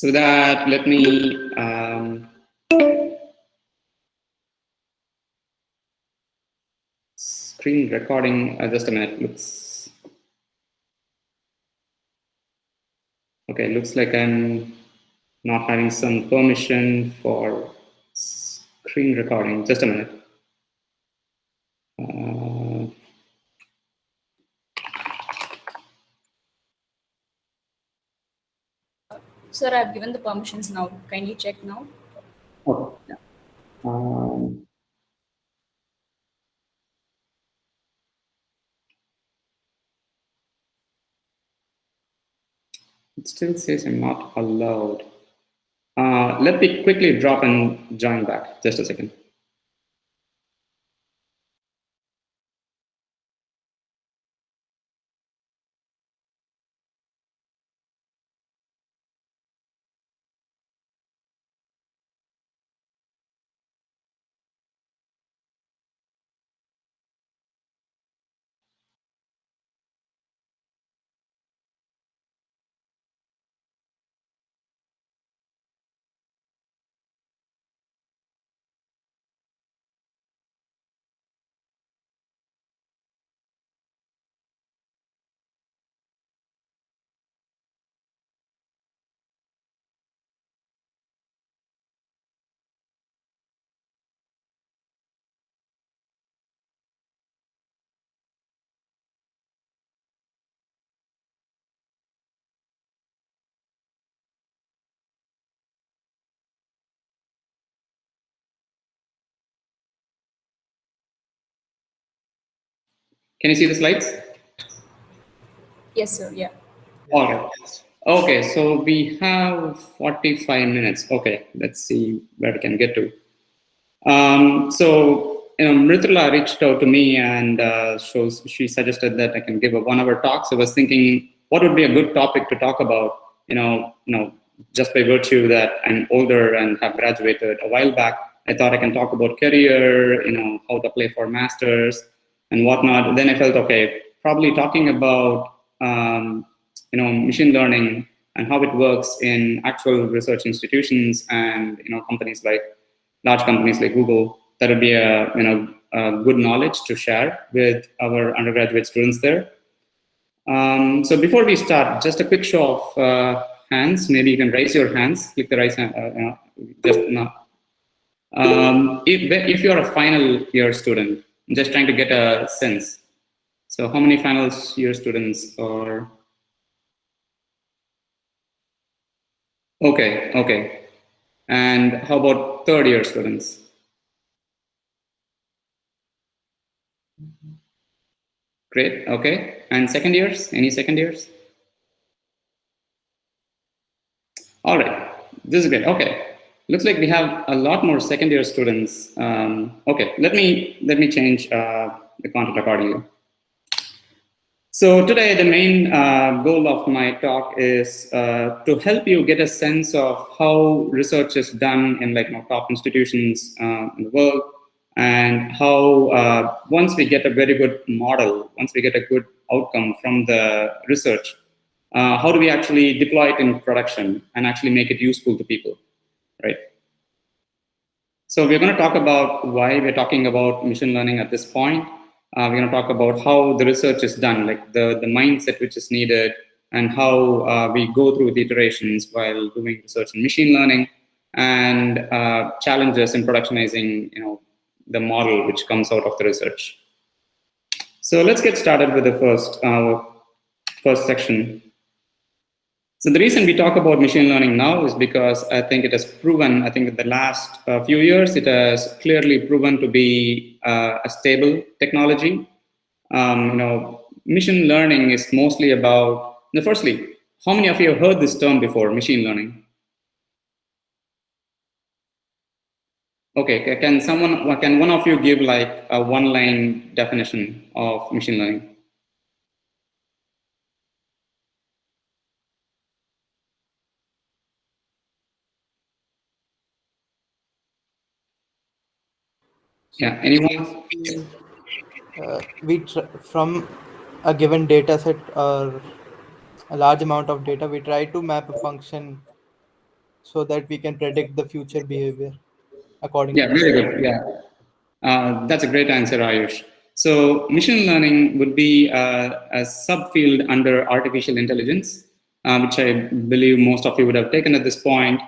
So that let me screen recording. Just a minute. Looks okay. Looks like I'm not having some permission for screen recording. Just a minute. Sir, I've given the permissions now. Kindly check now. Oh, yeah. It still says I'm not allowed. Let me quickly drop and join back. Just a second. Can you see the slides? Yes, sir. Yeah. All right. Okay, so we have 45 minutes. Okay, let's see where we can get to. So, Mritula reached out to me and she suggested that I can give a 1-hour talk. So I was thinking, what would be a good topic to talk about? Just by virtue that I'm older and have graduated a while back, I thought I can talk about career, how to apply for masters and whatnot. Then I felt, okay, probably talking about machine learning and how it works in actual research institutions and companies like large companies like Google. That would be a good knowledge to share with our undergraduate students there. So before we start, just a quick show of hands. Maybe you can raise your hands. Click the raise hand. Just not. If you're a final year student, I'm just trying to get a sense. So how many final year students are? Okay. And how about third year students? Great, okay. And second years? Any second years? All right, this is great. Okay, looks like we have a lot more second year students. Okay, let me change the content accordingly. So today, the main goal of my talk is to help you get a sense of how research is done in top institutions in the world, and how once we get a very good model, once we get a good outcome from the research, how do we actually deploy it in production and actually make it useful to people, right? So we're going to talk about why we're talking about machine learning at this point. We're going to talk about how the research is done, like the mindset which is needed, and how we go through the iterations while doing research in machine learning, and challenges in productionizing, the model which comes out of the research. So let's get started with the first section. So the reason we talk about machine learning now is because I think it has proven, I think in the last few years, it has clearly proven to be a stable technology. Machine learning is mostly about, firstly, how many of you have heard this term before, machine learning? Okay, can one of you give like a one-line definition of machine learning? Yeah, anyone? From a given data set or a large amount of data, we try to map a function so that we can predict the future behavior according Yeah, to very this. good. Yeah, that's a great answer, Ayush. So machine learning would be a subfield under artificial intelligence, which I believe most of you would have taken at this point.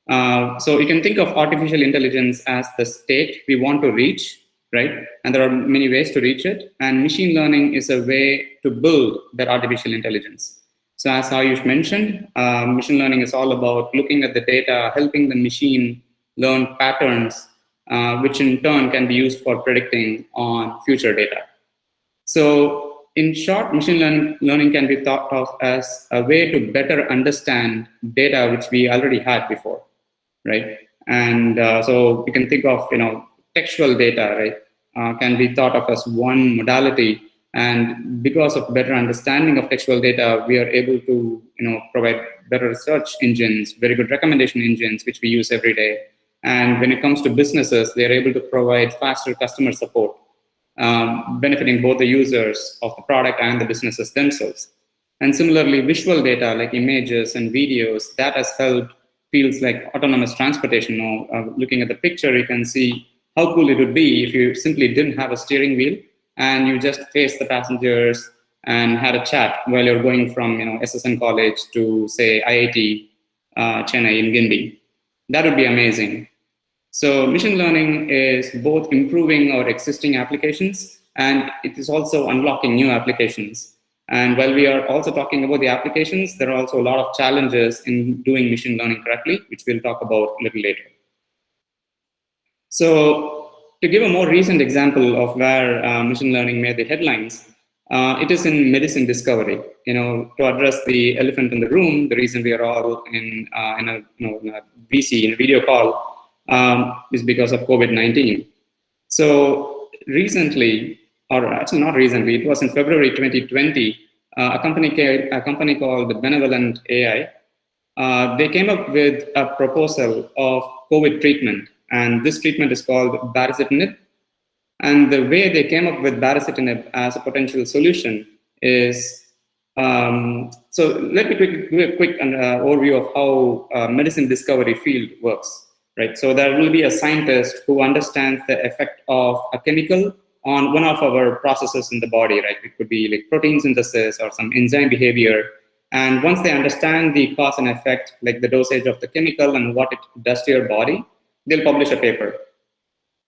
So you can think of artificial intelligence as the state we want to reach, right? And there are many ways to reach it. And machine learning is a way to build that artificial intelligence. So as Ayush mentioned, machine learning is all about looking at the data, helping the machine learn patterns, which in turn can be used for predicting on future data. So in short, machine learning can be thought of as a way to better understand data which we already had before, right? And so we can think of, textual data, right, can be thought of as one modality. And because of better understanding of textual data, we are able to, provide better search engines, very good recommendation engines, which we use every day. And when it comes to businesses, they're able to provide faster customer support, benefiting both the users of the product and the businesses themselves. And similarly, visual data like images and videos, that has helped fields like autonomous transportation. Looking at the picture, you can see how cool it would be if you simply didn't have a steering wheel and you just faced the passengers and had a chat while you're going from SSN College to, say, IIT Chennai in Guindy. That would be amazing. So machine learning is both improving our existing applications, and it is also unlocking new applications. And while we are also talking about the applications, there are also a lot of challenges in doing machine learning correctly, which we'll talk about a little later. So to give a more recent example of where machine learning made the headlines, it is in medicine discovery. To address the elephant in the room, the reason we are all in a VC, in a video call, is because of COVID-19. So recently, or actually not recently, it was in February 2020, a company called Benevolent AI, they came up with a proposal of COVID treatment, and this treatment is called baricitinib. And the way they came up with baricitinib as a potential solution is, so let me do a quick overview of how medicine discovery field works. Right, so there will be a scientist who understands the effect of a chemical on one of our processes in the body, right? It could be like protein synthesis or some enzyme behavior. And once they understand the cause and effect, like the dosage of the chemical and what it does to your body, they'll publish a paper.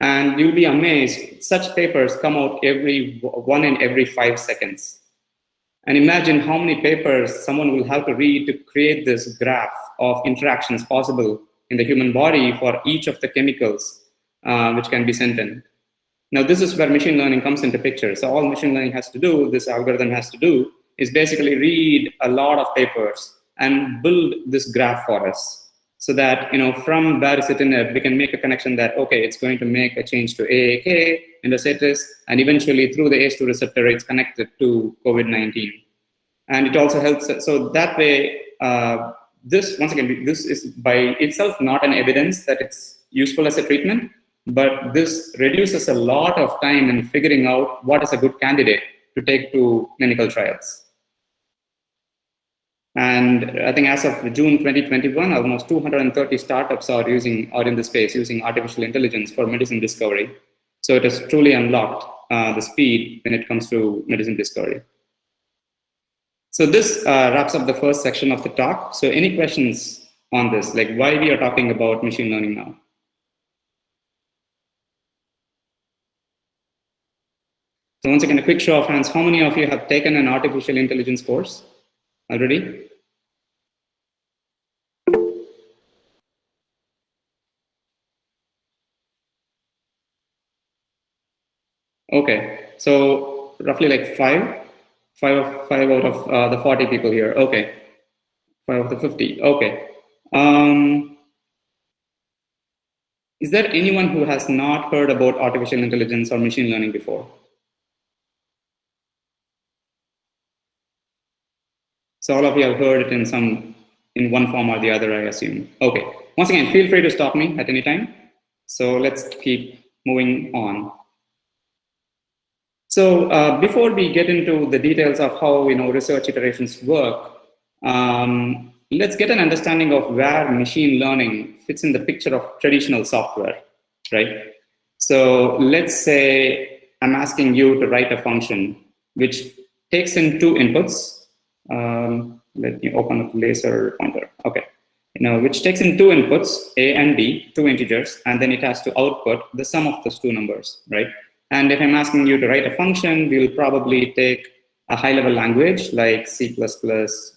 And you'll be amazed, such papers come out one in every 5 seconds. And imagine how many papers someone will have to read to create this graph of interactions possible in the human body for each of the chemicals which can be sent in. Now, this is where machine learning comes into picture. So all machine learning has to do, this algorithm has to do, is basically read a lot of papers and build this graph for us. So that, from baricitinib, we can make a connection that, okay, it's going to make a change to AAK, endocytis, and eventually through the ACE2 receptor, it's connected to COVID-19. And it also helps, so that way, this is by itself not an evidence that it's useful as a treatment, but this reduces a lot of time in figuring out what is a good candidate to take to clinical trials. And I think as of June 2021, almost 230 startups are in the space using artificial intelligence for medicine discovery. So it has truly unlocked the speed when it comes to medicine discovery. So this wraps up the first section of the talk. So any questions on this, like why we are talking about machine learning now? So once again, a quick show of hands. How many of you have taken an artificial intelligence course already? Okay, so roughly like five out of the 40 people here. Okay, 5 of the 50. Okay. Is there anyone who has not heard about artificial intelligence or machine learning before? So all of you have heard it in one form or the other, I assume. Okay. Once again, feel free to stop me at any time. So let's keep moving on. So before we get into the details of how research iterations work, let's get an understanding of where machine learning fits in the picture of traditional software, right? So let's say I'm asking you to write a function which takes in two inputs. Let me open up the laser pointer. Okay. Which takes in two inputs, A and B, two integers, and then it has to output the sum of those two numbers, right? And if I'm asking you to write a function, we'll probably take a high-level language like C++,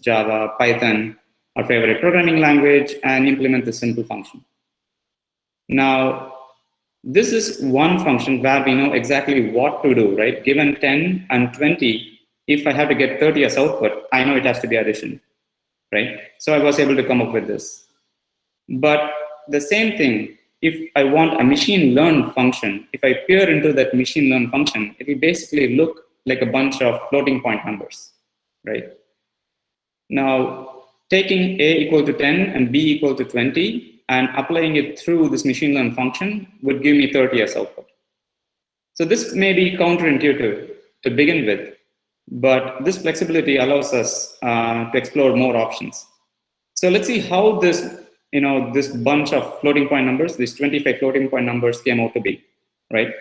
Java, Python, our favorite programming language, and implement the simple function. Now, this is one function where we know exactly what to do, right? Given 10 and 20, if I have to get 30 as output, I know it has to be addition, right? So I was able to come up with this. But the same thing, if I want a machine learned function, if I peer into that machine learned function, it will basically look like a bunch of floating point numbers, right? Now, taking A equal to 10 and B equal to 20 and applying it through this machine learned function would give me 30 as output. So this may be counterintuitive to begin with, but this flexibility allows us to explore more options. So let's see how this, this bunch of floating point numbers, these 25 floating point numbers came out to be, right?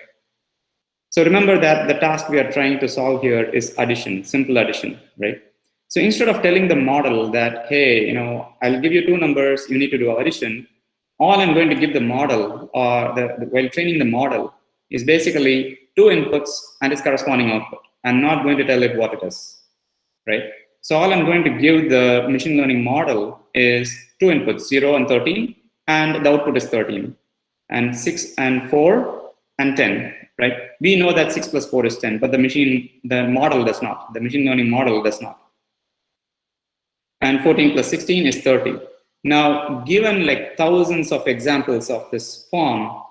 So remember that the task we are trying to solve here is addition, simple addition, right? So instead of telling the model that, hey, I'll give you two numbers, you need to do addition, all I'm going to give the model, or while training the model, is basically two inputs and its corresponding output. I'm not going to tell it what it is, right? So all I'm going to give the machine learning model is two inputs, 0 and 13, and the output is 13, and 6 and 4 and 10, right? We know that 6 plus 4 is 10, but the model does not. The machine learning model does not. And 14 plus 16 is 30. Now, given like thousands of examples of this form,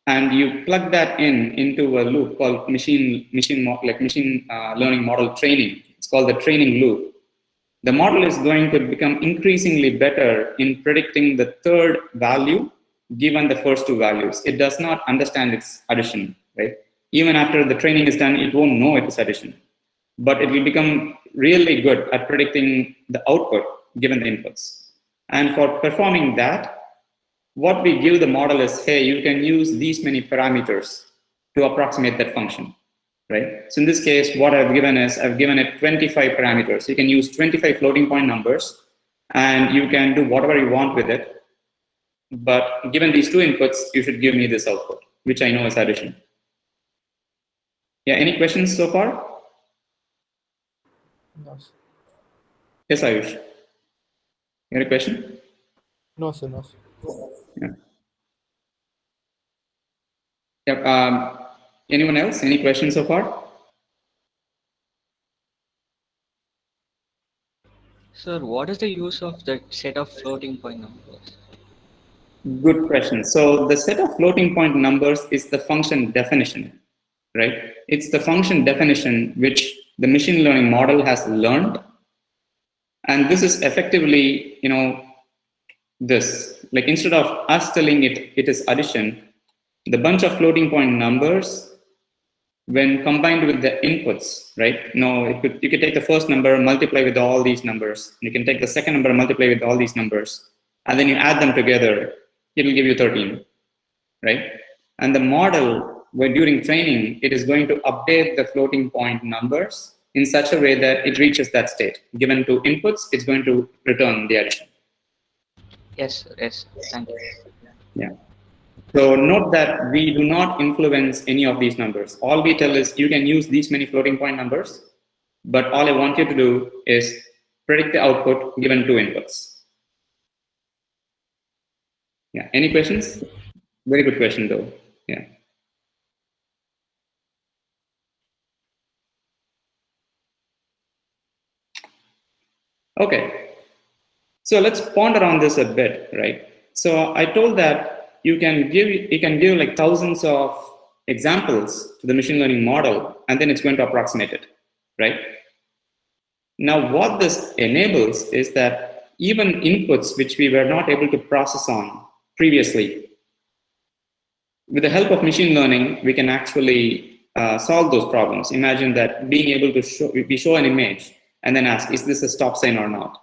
and you plug that into a loop called machine learning model training. It's called the training loop. The model is going to become increasingly better in predicting the third value given the first two values. It does not understand its addition, right? Even after the training is done, it won't know it is addition. But it will become really good at predicting the output given the inputs. And for performing that, what we give the model is, hey, you can use these many parameters to approximate that function, right? So in this case, what I've given is, I've given it 25 parameters. You can use 25 floating point numbers, and you can do whatever you want with it. But given these two inputs, you should give me this output, which I know is addition. Yeah, any questions so far? No, sir. Yes, Ayush. You got a question? No, sir. No, sir. Yeah. Yep. Anyone else? Any questions so far? Sir, what is the use of the set of floating point numbers? Good question. So the set of floating point numbers is the function definition, right? It's the function definition which the machine learning model has learned. And this is effectively, this. Like instead of us telling it is addition, the bunch of floating point numbers, when combined with the inputs, right? You could take the first number, multiply with all these numbers. You can take the second number, multiply with all these numbers, and then you add them together. It will give you 13, right? And the model, when during training, it is going to update the floating point numbers in such a way that it reaches that state. Given two inputs, it's going to return the addition. Yes, sir. Yes, thank you. Yeah. So note that we do not influence any of these numbers. All we tell is you can use these many floating point numbers, but all I want you to do is predict the output given two inputs. Yeah, any questions? Very good question though, yeah. Okay, so let's ponder on this a bit, right? So I told that you can give like thousands of examples to the machine learning model, and then it's going to approximate it, right? Now, what this enables is that even inputs which we were not able to process on previously, with the help of machine learning, we can actually solve those problems. Imagine that being able to show an image and then ask, is this a stop sign or not?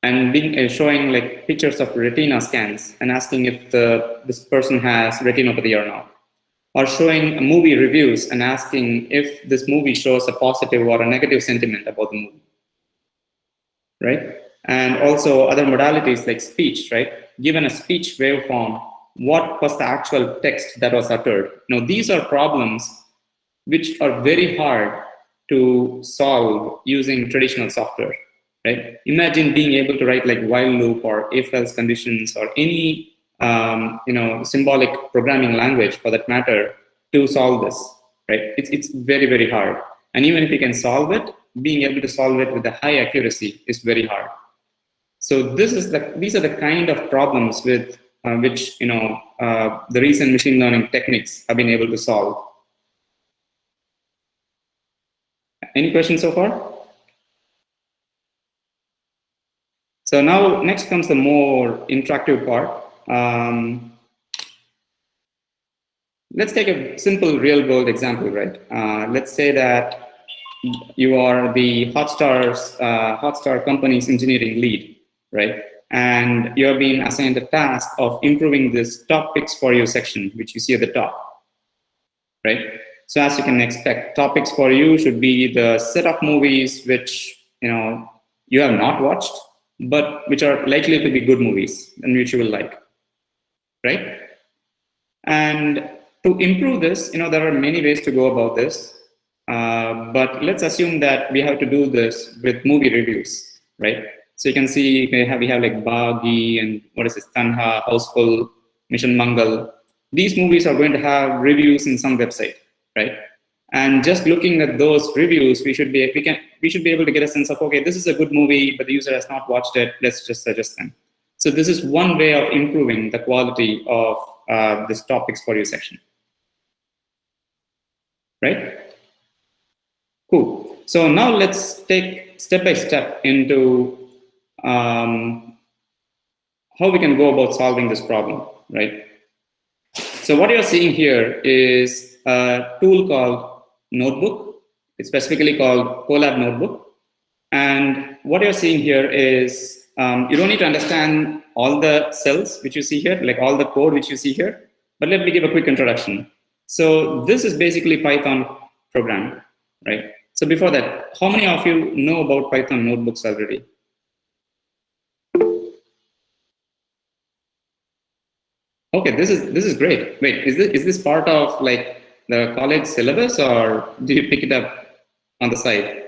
and showing like pictures of retina scans and asking if this person has retinopathy or not, or showing movie reviews and asking if this movie shows a positive or a negative sentiment about the movie, right? And also other modalities like speech, right? Given a speech waveform, what was the actual text that was uttered? Now, these are problems which are very hard to solve using traditional software, right? Imagine being able to write like while loop or if-else conditions or any symbolic programming language for that matter to solve this, right? It's very, very hard. And even if you can solve it, being able to solve it with a high accuracy is very hard. So these are the kind of problems with which the recent machine learning techniques have been able to solve. Any questions so far? So now next comes the more interactive part. Let's take a simple real world example, right? Let's say that you are the Hotstar company's engineering lead, right? And you have been assigned the task of improving this top picks for you section, which you see at the top, right? So as you can expect, topics for you should be the set of movies which you have not watched, but which are likely to be good movies and which you will like, right? And to improve this, there are many ways to go about this, but let's assume that we have to do this with movie reviews, right? So you can see we have like Bagi and what is this, Tanha, Houseful, Mission Mangal. These movies are going to have reviews in some website, right? And just looking at those reviews, we should be able to get a sense of, okay, this is a good movie, but the user has not watched it. Let's just suggest them. So this is one way of improving the quality of this topics for you section, right? Cool. So now let's take step by step into how we can go about solving this problem, right? So what you're seeing here is a tool called Notebook. It's specifically called Colab Notebook. And what you're seeing here is you don't need to understand all the cells which you see here, like all the code which you see here, but let me give a quick introduction. So this is basically Python program, right? So before that, how many of you know about Python notebooks already? Okay, this is great. Wait, is this part of like the college syllabus, or do you pick it up on the side?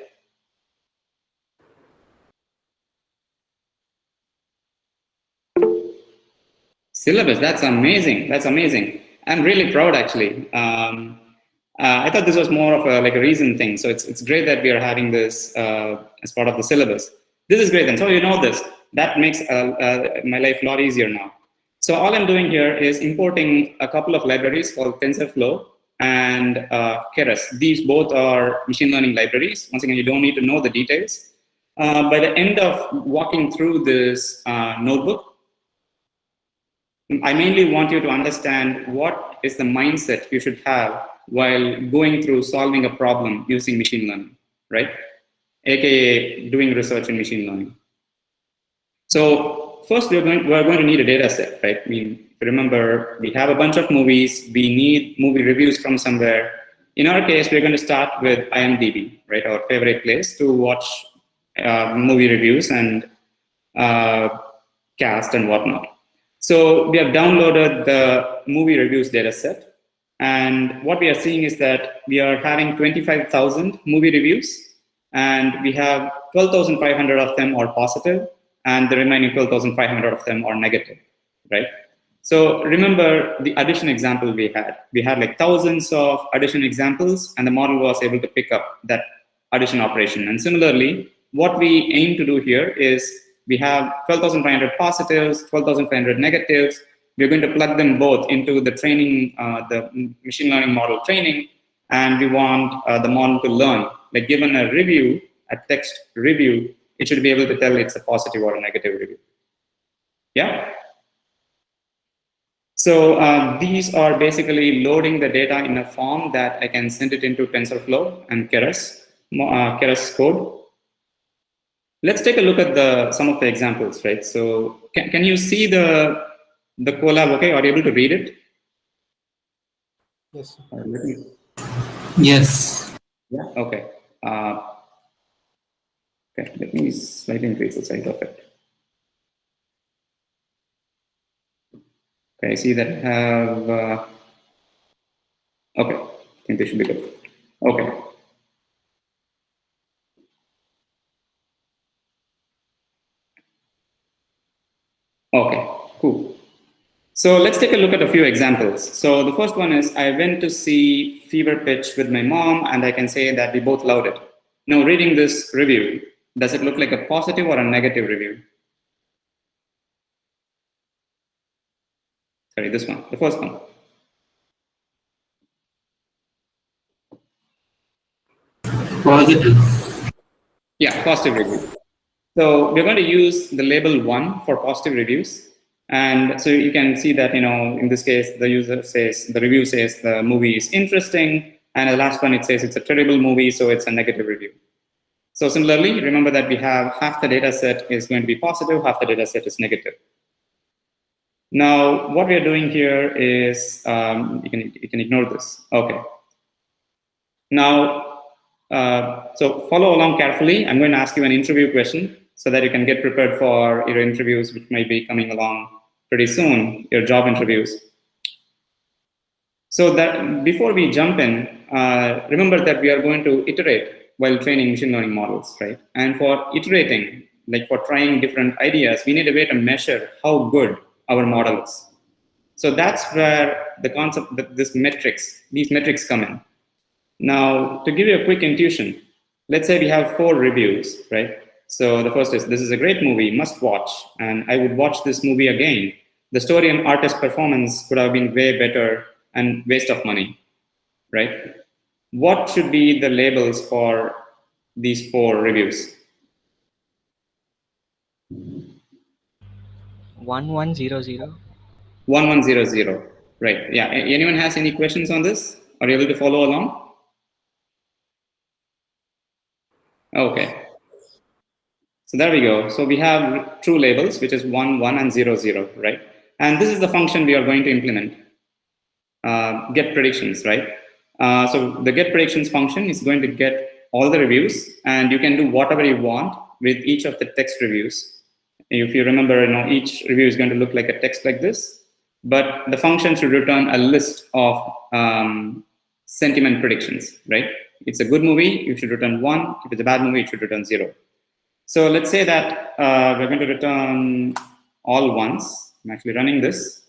Syllabus, that's amazing. That's amazing. I'm really proud, actually. I thought this was more of a recent thing. So it's great that we are having this as part of the syllabus. This is great then. So you know this. That makes my life a lot easier now. So all I'm doing here is importing a couple of libraries called TensorFlow and Keras. These both are machine learning libraries. Once again, you don't need to know the details. By the end of walking through this notebook, I mainly want you to understand what is the mindset you should have while going through solving a problem using machine learning, right? AKA doing research in machine learning. So first, we're going to need a data set, right? I mean, if you remember, we have a bunch of movies. We need movie reviews from somewhere. In our case, we're going to start with IMDb, right? Our favorite place to watch movie reviews and cast and whatnot. So we have downloaded the movie reviews data set. And what we are seeing is that we are having 25,000 movie reviews, and we have 12,500 of them are positive, and the remaining 12,500 of them are negative, right? So remember the addition example we had. We had like thousands of addition examples, and the model was able to pick up that addition operation. And similarly, what we aim to do here is we have 12,500 positives, 12,500 negatives. We're going to plug them both into the training, the machine learning model training, and we want the model to learn. Like given a review, a text review, it should be able to tell it's a positive or a negative review. Yeah? So these are basically loading the data in a form that I can send it into TensorFlow and Keras code. let's take a look at some of the examples, right? So can you see the Colab? Okay, are you able to read it? Yes. Yes. Yeah. Okay. Okay. Let me slightly increase the size of it. Okay. I see that I have. Okay. I think this should be good. Okay. Okay. Cool. So let's take a look at a few examples. So the first one is I went to see Fever Pitch with my mom, and I can say that we both loved it. Now, reading this review, does it look like a positive or a negative review? Sorry, this one, the first one. Positive. Yeah, positive review. So we're going to use the label 1 for positive reviews. And so you can see that, in this case, the review says the movie is interesting. And the last one, it says it's a terrible movie, so it's a negative review. So similarly, remember that we have half the data set is going to be positive, half the data set is negative. Now, what we are doing here is, you can ignore this. Okay. Now, so follow along carefully. I'm going to ask you an interview question so that you can get prepared for your interviews, which might be coming along pretty soon, your job interviews. So that before we jump in, remember that we are going to iterate while training machine learning models, right? And for iterating, like for trying different ideas, we need a way to measure how good our model is. So that's where the concept that these metrics come in. Now, to give you a quick intuition, let's say we have 4 reviews, right? So the first is, this is a great movie, must watch, and I would watch this movie again. The story and artist performance could have been way better and waste of money, right? What should be the labels for these 4 reviews? 1100. 1100, right? Yeah. Anyone has any questions on this? Are you able to follow along? Okay. So there we go. So we have true labels, which is 1, 1, and 0, 0, right? And this is the function we are going to implement. Get predictions, right? So the get predictions function is going to get all the reviews, and you can do whatever you want with each of the text reviews. If you remember, each review is going to look like a text like this, but the function should return a list of sentiment predictions, right? It's a good movie, you should return 1. If it's a bad movie, it should return 0. So let's say that we're going to return all ones. I'm actually running this.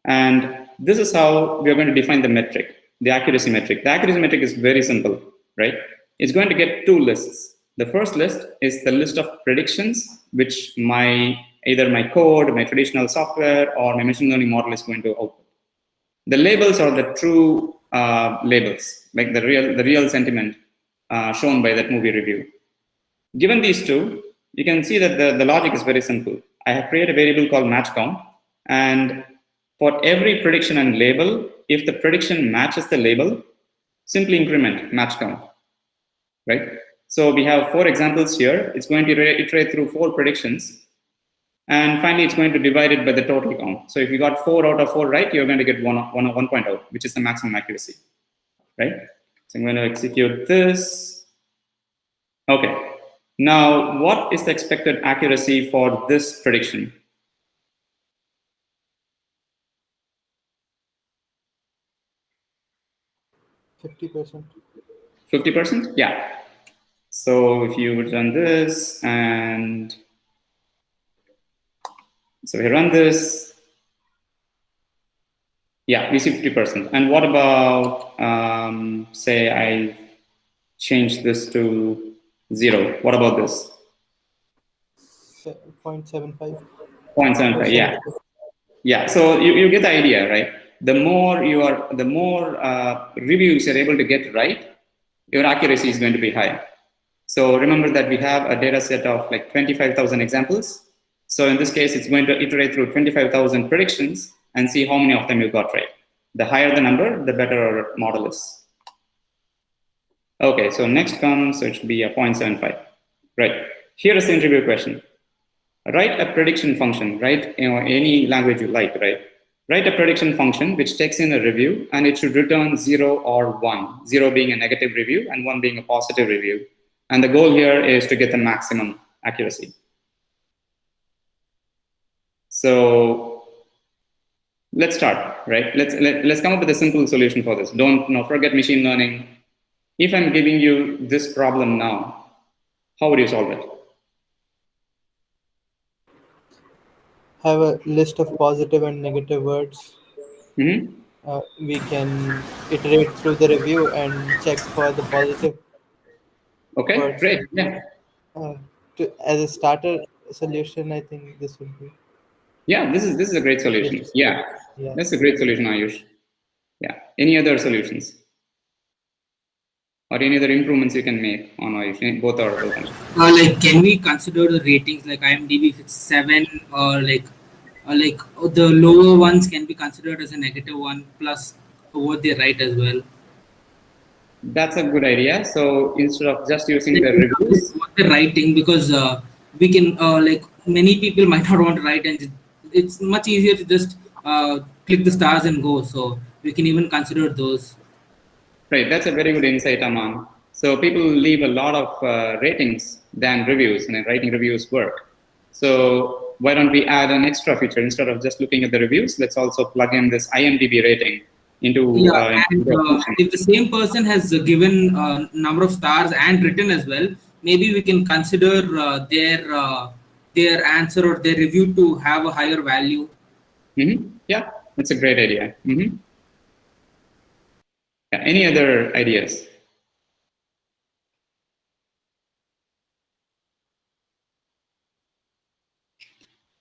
And this is how we're going to define the metric, the accuracy metric. The accuracy metric is very simple, right? It's going to get 2 lists. The first list is the list of predictions, which either my code, my traditional software, or my machine learning model is going to output. The labels are the true labels, like the real sentiment shown by that movie review. Given these 2, you can see that the logic is very simple. I have created a variable called match count, and for every prediction and label, if the prediction matches the label, simply increment match count, right? So we have 4 examples here. It's going to iterate through 4 predictions, and finally it's going to divide it by the total count. So if you got 4 out of 4 right, you're going to get 1.0, which is the maximum accuracy, right? So I'm going to execute this. Okay. Now, what is the expected accuracy for this prediction? %50. 50%? Yeah. So if you would run this, and so we run this, yeah, we see 50%. And what about, say I change this to 0? What about this? 0.75. 0.75, yeah. Yeah, so you get the idea, right? The more reviews you're able to get right, your accuracy is going to be high. So remember that we have a data set of like 25,000 examples. So in this case, it's going to iterate through 25,000 predictions and see how many of them you got right. The higher the number, the better our model is. Okay, so next comes, so it should be a 0.75, right? Here is the interview question. Write a prediction function, right? Any language you like, right? Write a prediction function which takes in a review and it should return 0 or 1, 0 being a negative review and 1 being a positive review. And the goal here is to get the maximum accuracy. So let's start, right? Let's come up with a simple solution for this. Don't forget machine learning. If I'm giving you this problem now, how would you solve it? Have a list of positive and negative words. Mm-hmm. We can iterate through the review and check for the positive Okay, words. great. Yeah. As a starter solution, I think this would be. Yeah, this is a great solution. Yeah, Yeah. that's a great solution, Ayush. Yeah. Any other solutions? Or any other improvements you can make on Ayush? Both are open. Like, can we consider the ratings like IMDb if it's 7 or like the lower ones can be considered as a -1 plus what they write as well? That's a good idea. So instead of just using Like, the reviews, what they're writing, because we can like many people might not want to write, and it's much easier to just click the stars and go. So we can even consider those. right? That's a very good insight, Aman. So people leave a lot of ratings than reviews, and writing reviews work. So why don't we add an extra feature instead of just looking at the reviews? Let's also plug in this IMDb rating into. And if the same person has given number of stars and written as well, maybe we can consider their answer or their review to have a higher value. Mm-hmm. Yeah, that's a great idea. Mm-hmm. Yeah, any other ideas?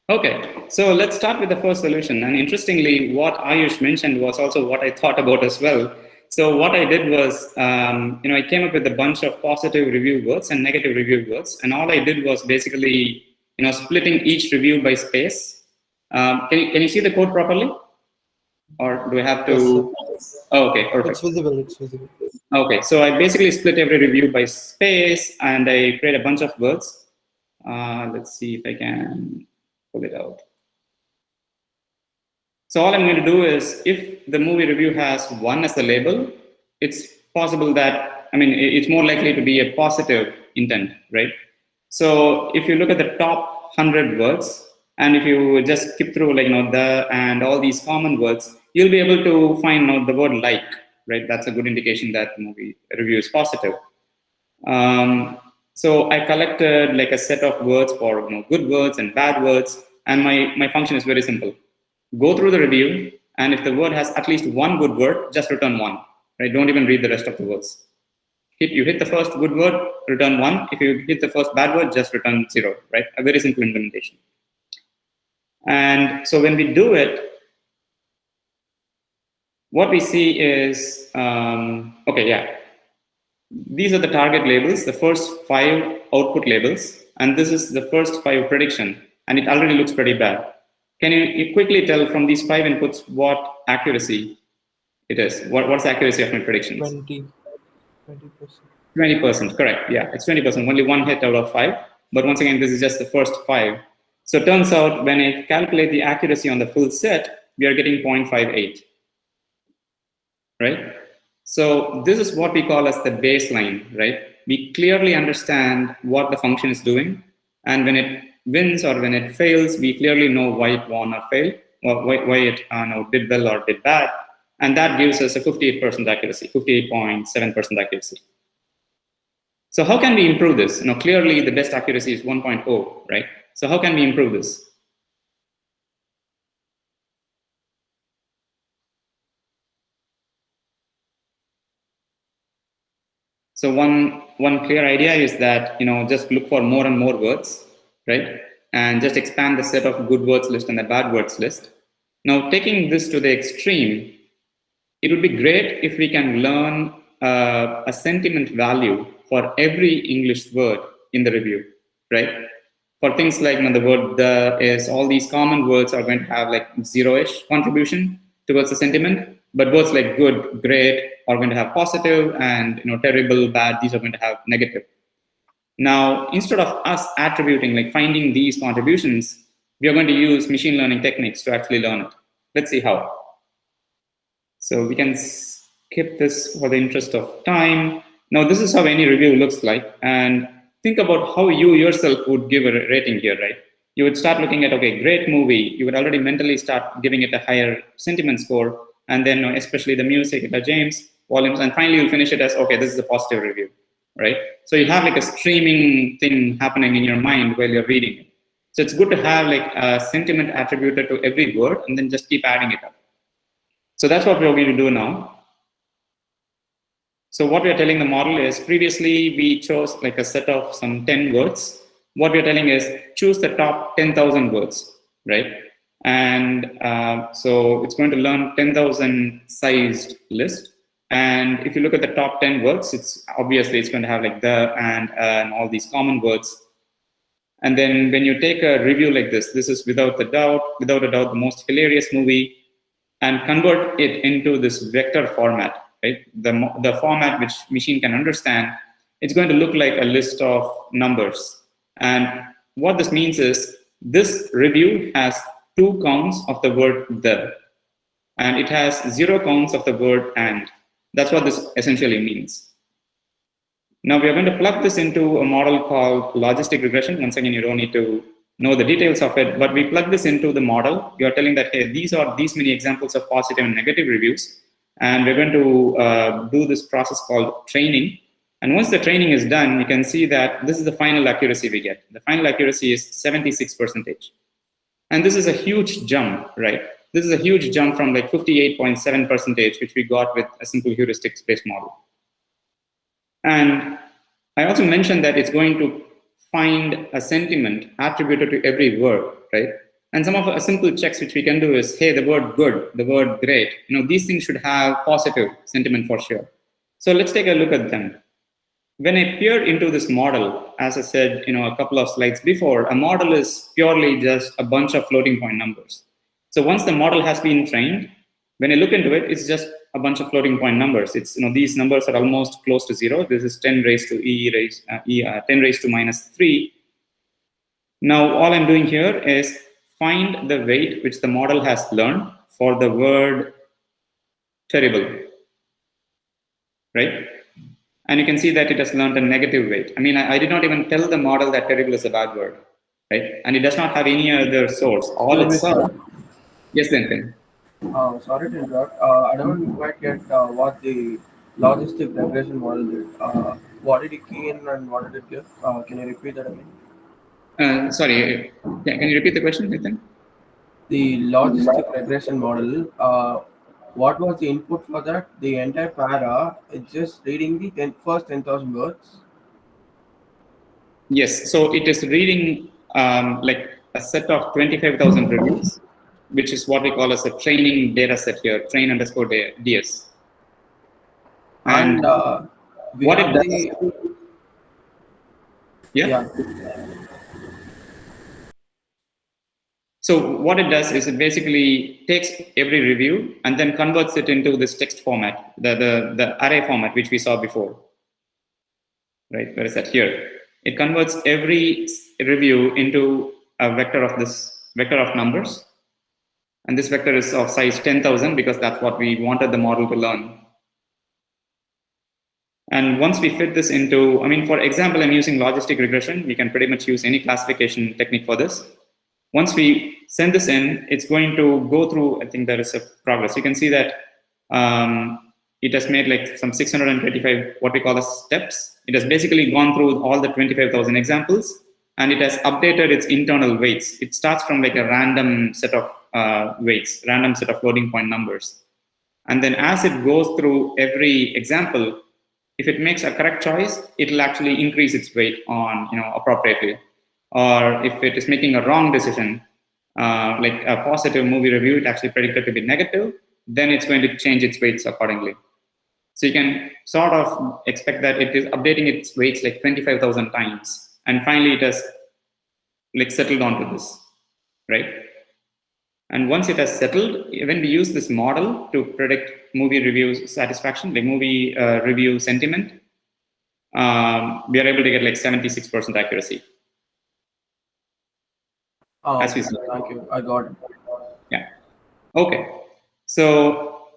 Okay, so let's start with the first solution. And interestingly, what Ayush mentioned was also what I thought about as well. So what I did was, I came up with a bunch of positive review words and negative review words. And all I did was basically, splitting each review by space. Can you see the code properly? Or do I have to? Yes, oh, okay, perfect. it's visible. It's visible. Okay, so I basically split every review by space and I create a bunch of words. Let's see if I can pull it out. So all I'm going to do is, if the movie review has 1 as the label, it's possible that, it's more likely to be a positive intent, right? So if you look at the top 100 words, and if you just skip through the and all these common words, you'll be able to find out the word like, right? That's a good indication that the movie review is positive. So I collected like a set of words for good words and bad words, and my function is very simple. Go through the review, and if the word has at least 1 good word, just return 1, right? Don't even read the rest of the words. You hit the first good word, return 1. If you hit the first bad word, just return 0, right? A very simple implementation. And so when we do it, what we see is, these are the target labels, the first 5 output labels, and this is the first 5 prediction, and it already looks pretty bad. Can you quickly tell from these 5 inputs what accuracy it is? What's the accuracy of my predictions? 20%. 20%, correct. Yeah, it's 20%, only 1 hit out of 5. But once again, this is just the first 5. So it turns out when I calculate the accuracy on the full set, we are getting 0.58, right? So this is what we call as the baseline, right? We clearly understand what the function is doing, and when it wins or when it fails, we clearly know why it won or failed, or why it did well or did bad, and that gives us a 58% accuracy, 58.7% accuracy. So how can we improve this? Clearly the best accuracy is 1.0, right? So how can we improve this? So one clear idea is that just look for more and more words, right? And just expand the set of good words list and the bad words list. Now, taking this to the extreme, it would be great if we can learn a sentiment value for every English word in the review, right? For things like the word "the" is, all these common words are going to have like 0-ish contribution towards the sentiment, but words like good, great are going to have positive, and terrible, bad, these are going to have negative. Now, instead of us attributing, like finding these contributions, we are going to use machine learning techniques to actually learn it. Let's see how. So we can skip this for the interest of time. Now, this is how any review looks like. And think about how you yourself would give a rating here, right? You would start looking at, okay, great movie. You would already mentally start giving it a higher sentiment score. And then especially the music, the James, volumes, and finally you'll finish it as, okay, this is a positive review, right? So you have like a streaming thing happening in your mind while you're reading it. So it's good to have like a sentiment attributed to every word and then just keep adding it up. So that's what we're going to do now. So what we're telling the model is, previously we chose like a set of some 10 words. What we're telling is choose the top 10,000 words, right? And so it's going to learn 10,000 sized list. And if you look at the top 10 words, it's obviously it's going to have like the and all these common words. And then when you take a review like this is without a doubt, the most hilarious movie, and convert it into this vector format, right? The format which machine can understand, it's going to look like a list of numbers. And what this means is this review has 2 counts of the word the, and it has 0 counts of the word and. That's what this essentially means. Now we are going to plug this into a model called logistic regression. Once again, you don't need to know the details of it, but we plug this into the model. You are telling that, hey, these are these many examples of positive and negative reviews. And we're going to do this process called training. And once the training is done, you can see that this is the final accuracy we get. The final accuracy is 76%. And this is a huge jump, right? This is a huge jump from like 58.7%, which we got with a simple heuristic-based model. And I also mentioned that it's going to find a sentiment attributed to every word, right? And some of the simple checks which we can do is, hey, the word good, the word great, these things should have positive sentiment for sure. So let's take a look at them. When I peered into this model, as I said, a couple of slides before, a model is purely just a bunch of floating point numbers. So once the model has been trained, when I look into it, it's just a bunch of floating point numbers. It's these numbers are almost close to 0. This is 10 raised to 10 raised to minus 3. Now all I'm doing here is find the weight which the model has learned for the word terrible, right? And you can see that it has learned a negative weight. I mean, I did not even tell the model that terrible is a bad word, right? And it does not have any other source. All it saw. Yes, Lincoln. Sorry to interrupt. I don't quite get what the logistic regression model did. What did it key in and what did it give? Can you repeat that again? Sorry, can you repeat the question, Nathan? The logistic regression model, what was the input for that? The entire para, it's just reading the first 10,000 words? Yes, so it is reading like a set of 25,000 reviews, which is what we call as a training data set here, train_ds. And what it does, yeah. So what it does is it basically takes every review and then converts it into this text format, the array format, which we saw before, right? Where is that here? It converts every review into a vector of numbers. And this vector is of size 10,000 because that's what we wanted the model to learn. And once we fit this into, for example, I'm using logistic regression. We can pretty much use any classification technique for this. Once we send this in, it's going to go through, I think there is a progress. You can see that it has made like some 625, what we call as steps. It has basically gone through all the 25,000 examples and it has updated its internal weights. It starts from like a random set of weights, random set of floating point numbers. And then as it goes through every example, if it makes a correct choice, it will actually increase its weight on, appropriately. Or if it is making a wrong decision, like a positive movie review, it actually predicted to be negative, then it's going to change its weights accordingly. So you can sort of expect that it is updating its weights like 25,000 times. And finally, it has like settled onto this, right? And once it has settled, when we use this model to predict movie review satisfaction, like movie review sentiment, we are able to get like 76% accuracy. Oh, As we okay. saw. Thank you. I got it. Yeah. Okay. So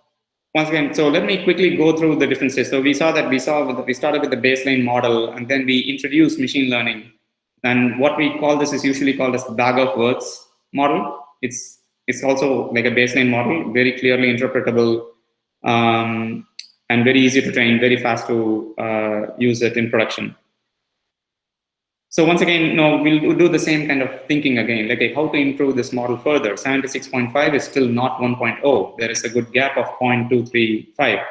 once again, so let me quickly go through the different steps. So we started with the baseline model, and then we introduced machine learning. And what we call this is usually called as bag of words model. It's also like a baseline model, very clearly interpretable, and very easy to train, very fast to use it in production. So once again, we'll do the same kind of thinking again, like how to improve this model further. 76.5 is still not 1.0. There is a good gap of 0.235.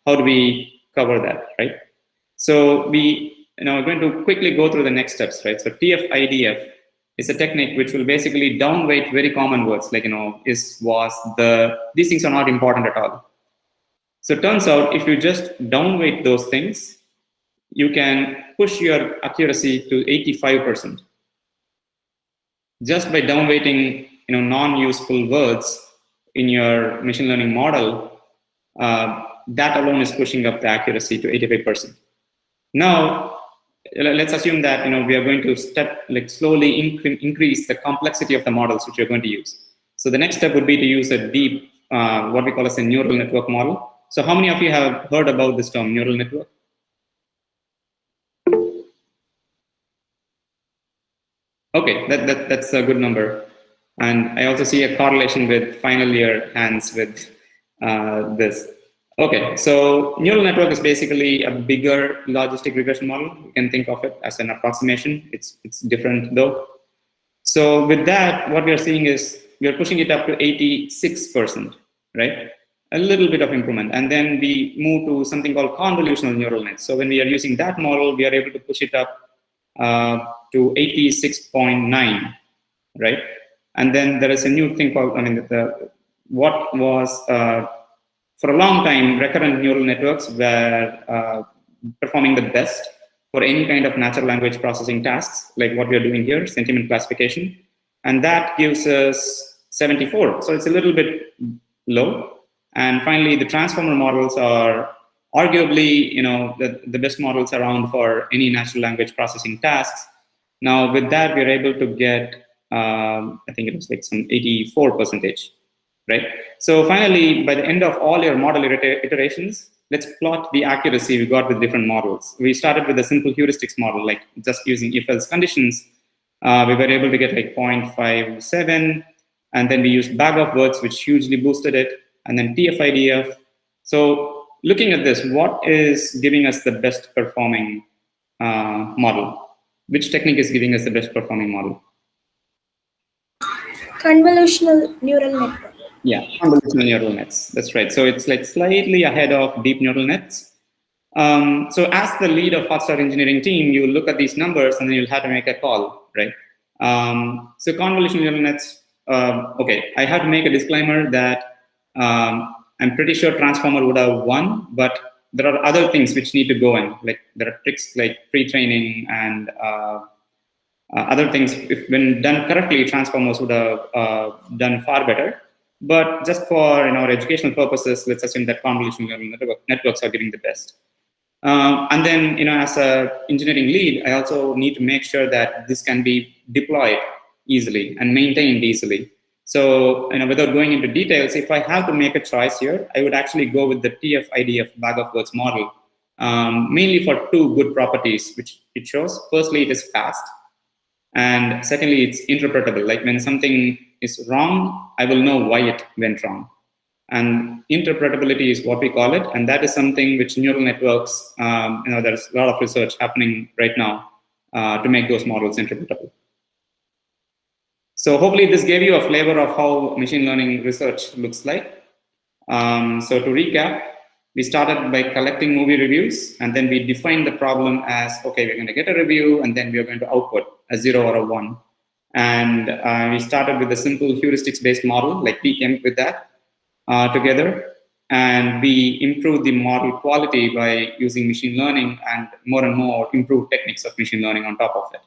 How do we cover that, right? So we're going to quickly go through the next steps, right? So TF-IDF is a technique which will basically downweight very common words like, is, was, the. These things are not important at all. So it turns out if you just downweight those things, you can push your accuracy to 85%. Just by downweighting non-useful words in your machine learning model, that alone is pushing up the accuracy to 85%. Now, let's assume that we are going to slowly increase the complexity of the models which you're going to use. So the next step would be to use a deep, what we call as a neural network model. So how many of you have heard about this term, neural network? Okay, that's a good number. And I also see a correlation with final year hands with this. Okay, so neural network is basically a bigger logistic regression model. You can think of it as an approximation. It's different though. So with that, what we are seeing is we are pushing it up to 86%, right? A little bit of improvement. And then we move to something called convolutional neural nets. So when we are using that model, we are able to push it up to 86.9, right? And then there is a new thing called, what was, for a long time, recurrent neural networks were performing the best for any kind of natural language processing tasks, like what we are doing here, sentiment classification. And that gives us 74. So it's a little bit low. And finally, the transformer models are arguably, the best models around for any natural language processing tasks. Now, with that, we're able to get, I think it was like some 84%, right? So finally, by the end of all your model iterations, let's plot the accuracy we got with different models. We started with a simple heuristics model, like just using if-else conditions. We were able to get like 0.57, and then we used bag of words, which hugely boosted it, and then TF-IDF. So looking at this, what is giving us the best performing model? Which technique is giving us the best performing model? Convolutional neural network. Yeah, convolutional neural nets. That's right. So it's like slightly ahead of deep neural nets. So as the lead of Hotstar engineering team, you look at these numbers and then you'll have to make a call, right? So convolutional neural nets, okay, I have to make a disclaimer that I'm pretty sure transformer would have won, but there are other things which need to go in. Like there are tricks like pre-training and other things. If when done correctly, transformers would have done far better. But just for our educational purposes, let's assume that convolutional neural networks are giving the best. And then, as an engineering lead, I also need to make sure that this can be deployed easily and maintained easily. So, without going into details, if I have to make a choice here, I would actually go with the TF-IDF bag of words model, mainly for two good properties, which it shows. Firstly, it is fast. And secondly, it's interpretable. Like when something is wrong, I will know why it went wrong. And interpretability is what we call it. And that is something which neural networks, there's a lot of research happening right now to make those models interpretable. So hopefully this gave you a flavor of how machine learning research looks like. So to recap, we started by collecting movie reviews, and then we defined the problem as, okay, we're going to get a review, and then we're going to output a 0 or a 1. And we started with a simple heuristics-based model, like we came with that together. And we improved the model quality by using machine learning and more improved techniques of machine learning on top of it.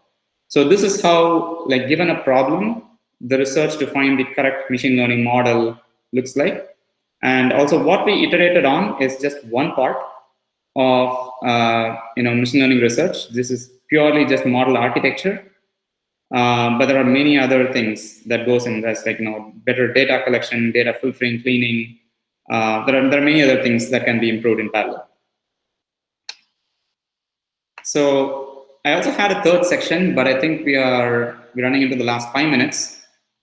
So this is how, like, given a problem, the research to find the correct machine learning model looks like. And also what we iterated on is just one part of machine learning research. This is purely just model architecture, but there are many other things that goes in this, like better data collection, data filtering, cleaning. There are many other things that can be improved in parallel. So I also had a third section, but I think we're running into the last 5 minutes.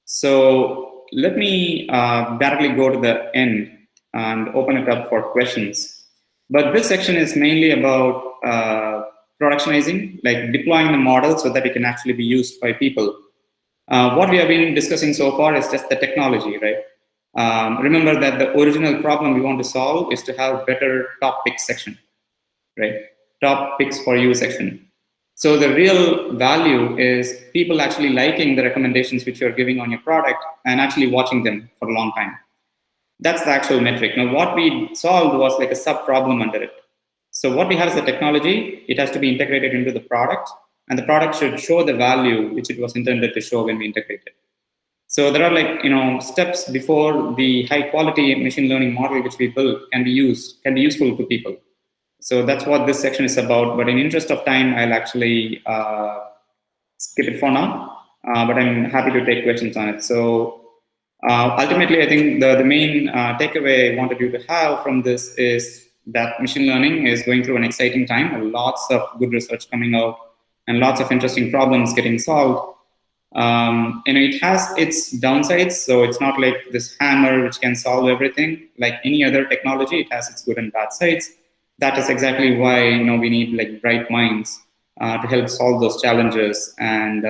So let me directly go to the end and open it up for questions. But this section is mainly about productionizing, like deploying the model so that it can actually be used by people. What we have been discussing so far is just the technology, right? Remember that the original problem we want to solve is to have better top picks section, right? Top picks for you section. So the real value is people actually liking the recommendations which you're giving on your product and actually watching them for a long time. That's the actual metric. Now, what we solved was like a sub-problem under it. So what we have is the technology. It has to be integrated into the product, and the product should show the value which it was intended to show when we integrate it. So there are like steps before the high-quality machine learning model which we built can be useful to people. So that's what this section is about. But in interest of time, I'll actually skip it for now. But I'm happy to take questions on it. So ultimately, I think the main takeaway I wanted you to have from this is that machine learning is going through an exciting time. Lots of good research coming out and lots of interesting problems getting solved. It has its downsides, so it's not like this hammer which can solve everything. Like any other technology, it has its good and bad sides. That is exactly why we need like bright minds to help solve those challenges and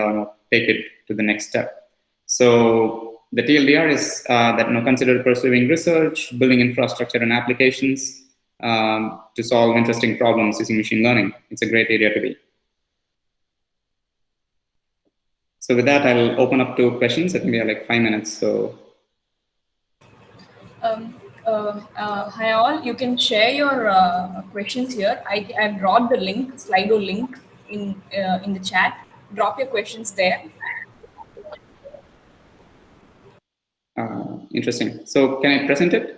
take it to the next step. So the TLDR is that consider pursuing research, building infrastructure and applications to solve interesting problems using machine learning. It's a great area to be. So with that, I'll open up to questions. I think we have like 5 minutes. So. Hi all, you can share your questions here. I've brought the link, Slido link in the chat. Drop your questions there. Interesting. So can I present it?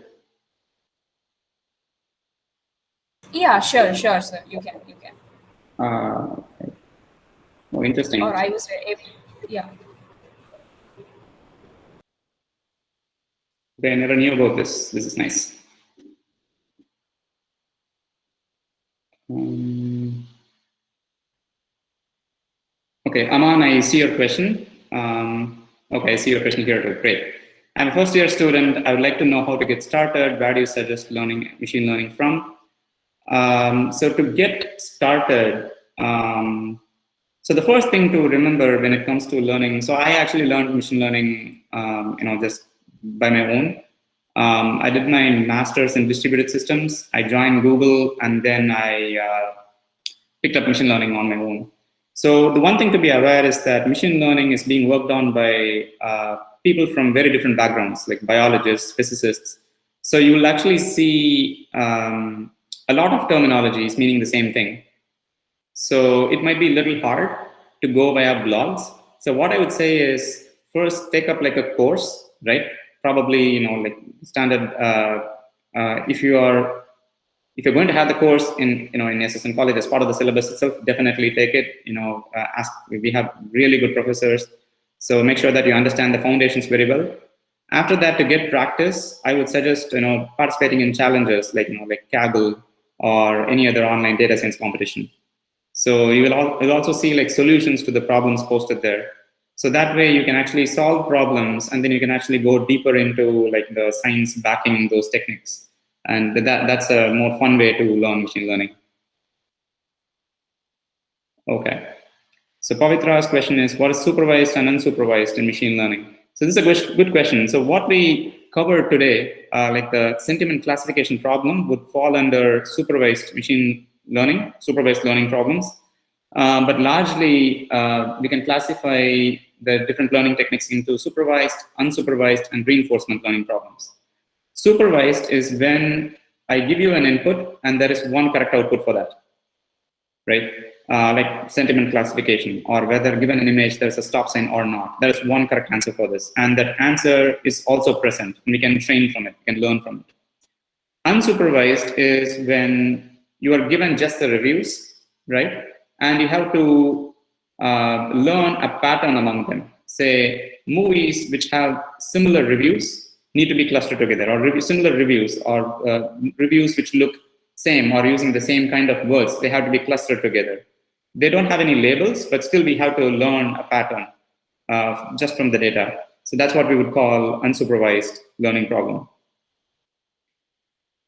Yeah, sure, sir. You can. Okay. Oh, interesting. Or I was yeah. Okay, I never knew about this. This is nice. Okay, Aman, I see your question. Okay, I see your question here too. Great. I'm a first-year student. I would like to know how to get started. Where do you suggest learning machine learning from? So to get started, so the first thing to remember when it comes to learning, so I actually learned machine learning, just by my own. I did my master's in distributed systems. I joined Google, and then I picked up machine learning on my own. So the one thing to be aware is that machine learning is being worked on by people from very different backgrounds, like biologists, physicists. So you will actually see a lot of terminologies meaning the same thing. So it might be a little hard to go via blogs. So what I would say is first take up like a course, right? Probably, like standard, if you're going to have the course in SSN College as part of the syllabus itself, definitely take it. We have really good professors, so make sure that you understand the foundations very well. After that, to get practice, I would suggest participating in challenges like Kaggle or any other online data science competition. So you'll also see like solutions to the problems posted there. So that way you can actually solve problems, and then you can actually go deeper into like the science backing those techniques. And that's a more fun way to learn machine learning. Okay. So Pavitra's question is, what is supervised and unsupervised in machine learning? So this is a good question. So what we covered today, like the sentiment classification problem, would fall under supervised machine learning, supervised learning problems. But largely, we can classify the different learning techniques into supervised, unsupervised, and reinforcement learning problems. Supervised is when I give you an input and there is one correct output for that, right? Like sentiment classification, or whether given an image there's a stop sign or not. There is one correct answer for this, and that answer is also present, and we can train from it, we can learn from it. Unsupervised is when you are given just the reviews, right? And you have to learn a pattern among them. Say, movies which have similar reviews need to be clustered together, or similar reviews, or reviews which look same or using the same kind of words, they have to be clustered together. They don't have any labels, but still we have to learn a pattern just from the data. So that's what we would call unsupervised learning problem.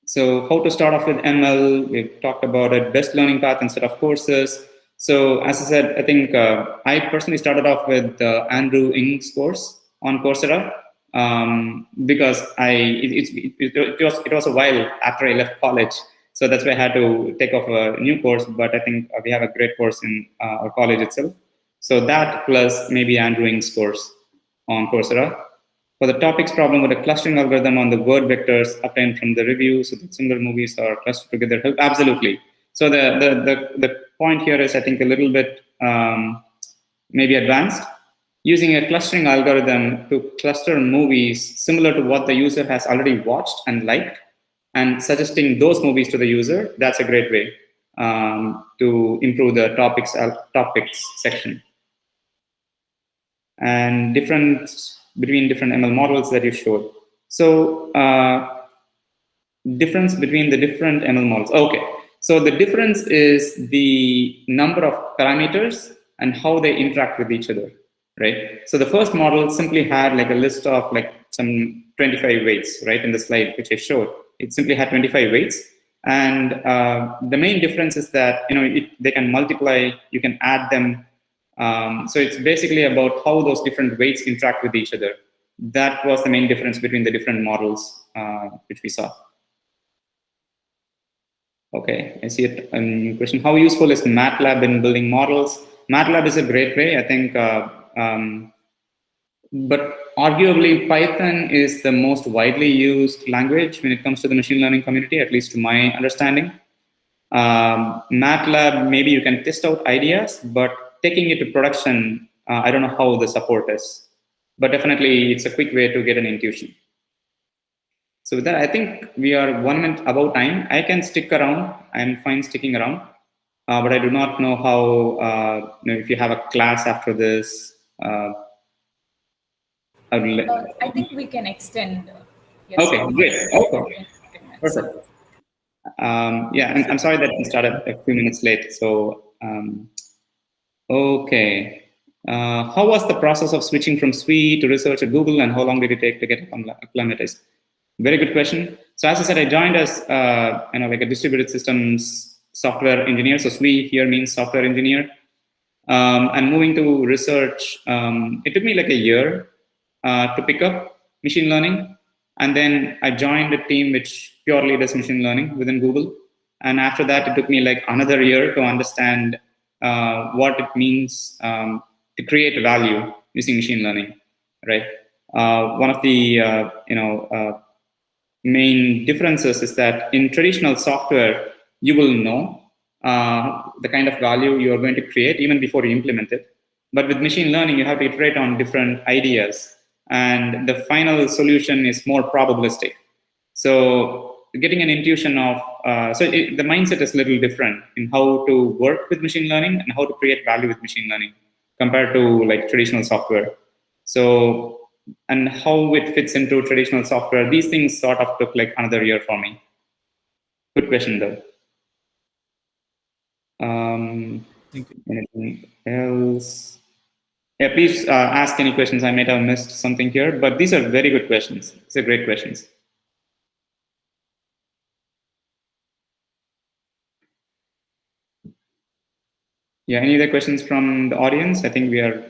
So how to start off with ML, we've talked about it, best learning path instead of courses. So as I said, I think I personally started off with Andrew Ng's course on Coursera because it was a while after I left college. So that's why I had to take off a new course, but I think we have a great course in our college itself. So that plus maybe Andrew Ng's course on Coursera. For the topics problem with a clustering algorithm on the word vectors obtained from the review, so that similar movies are clustered together, help absolutely. So the point here is, I think, a little bit maybe advanced. Using a clustering algorithm to cluster movies similar to what the user has already watched and liked, and suggesting those movies to the user, that's a great way to improve the topics section. And between different ML models that you showed. So difference between the different ML models. Okay, so the difference is the number of parameters and how they interact with each other, right? So the first model simply had like a list of like some 25 weights, right, in the slide which I showed. It simply had 25 weights. And the main difference is that, they can multiply, you can add them. So it's basically about how those different weights interact with each other. That was the main difference between the different models which we saw. Okay, I see a new question. How useful is MATLAB in building models? MATLAB is a great way, I think, but arguably Python is the most widely used language when it comes to the machine learning community, at least to my understanding. MATLAB, maybe you can test out ideas, but taking it to production, I don't know how the support is. But definitely, it's a quick way to get an intuition. So with that, I think we are 1 minute above time. I can stick around. I'm fine sticking around. But I do not know how, if you have a class after this. I think we can extend. Yes, okay, great. Okay, perfect. Yeah, I'm sorry that we started a few minutes late. So, okay. How was the process of switching from SWE to research at Google, and how long did it take to get acclimatized? Very good question. So as I said, I joined as like a distributed systems software engineer. So SWE here means software engineer. And moving to research, it took me like a year to pick up machine learning. And then I joined a team which purely does machine learning within Google. And after that, it took me like another year to understand what it means to create value using machine learning, right? One of the main differences is that in traditional software, you will know the kind of value you are going to create even before you implement it. But with machine learning, you have to iterate on different ideas, and the final solution is more probabilistic. So getting an intuition of, the mindset is a little different in how to work with machine learning and how to create value with machine learning compared to like traditional software. So, and how it fits into traditional software, these things sort of took like another year for me. Good question though. Anything else? Yeah, please ask any questions. I might have missed something here, but these are very good questions. These are great questions. Yeah, any other questions from the audience? I think we are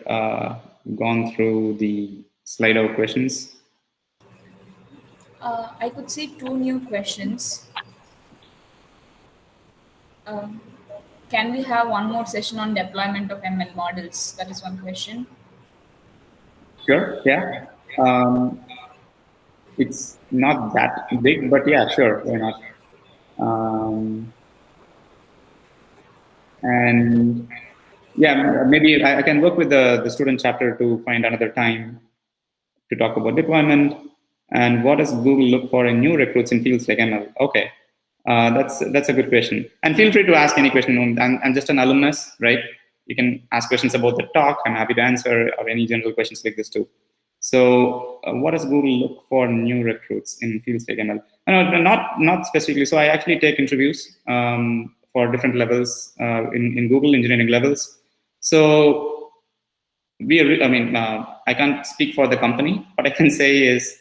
gone through the Slido questions. I could see 2 new questions. Can we have one more session on deployment of ML models? That is one question. Sure, yeah. It's not that big, but yeah, sure, why not? And yeah, maybe I can work with the student chapter to find another time to talk about deployment. And what does Google look for in new recruits in fields like ML? Okay. That's a good question. And feel free to ask any question. I'm just an alumnus, right? You can ask questions about the talk. I'm happy to answer, or any general questions like this too. So what does Google look for new recruits in fields like ML? Not specifically. So I actually take interviews for different levels in Google engineering levels. So I can't speak for the company. What I can say is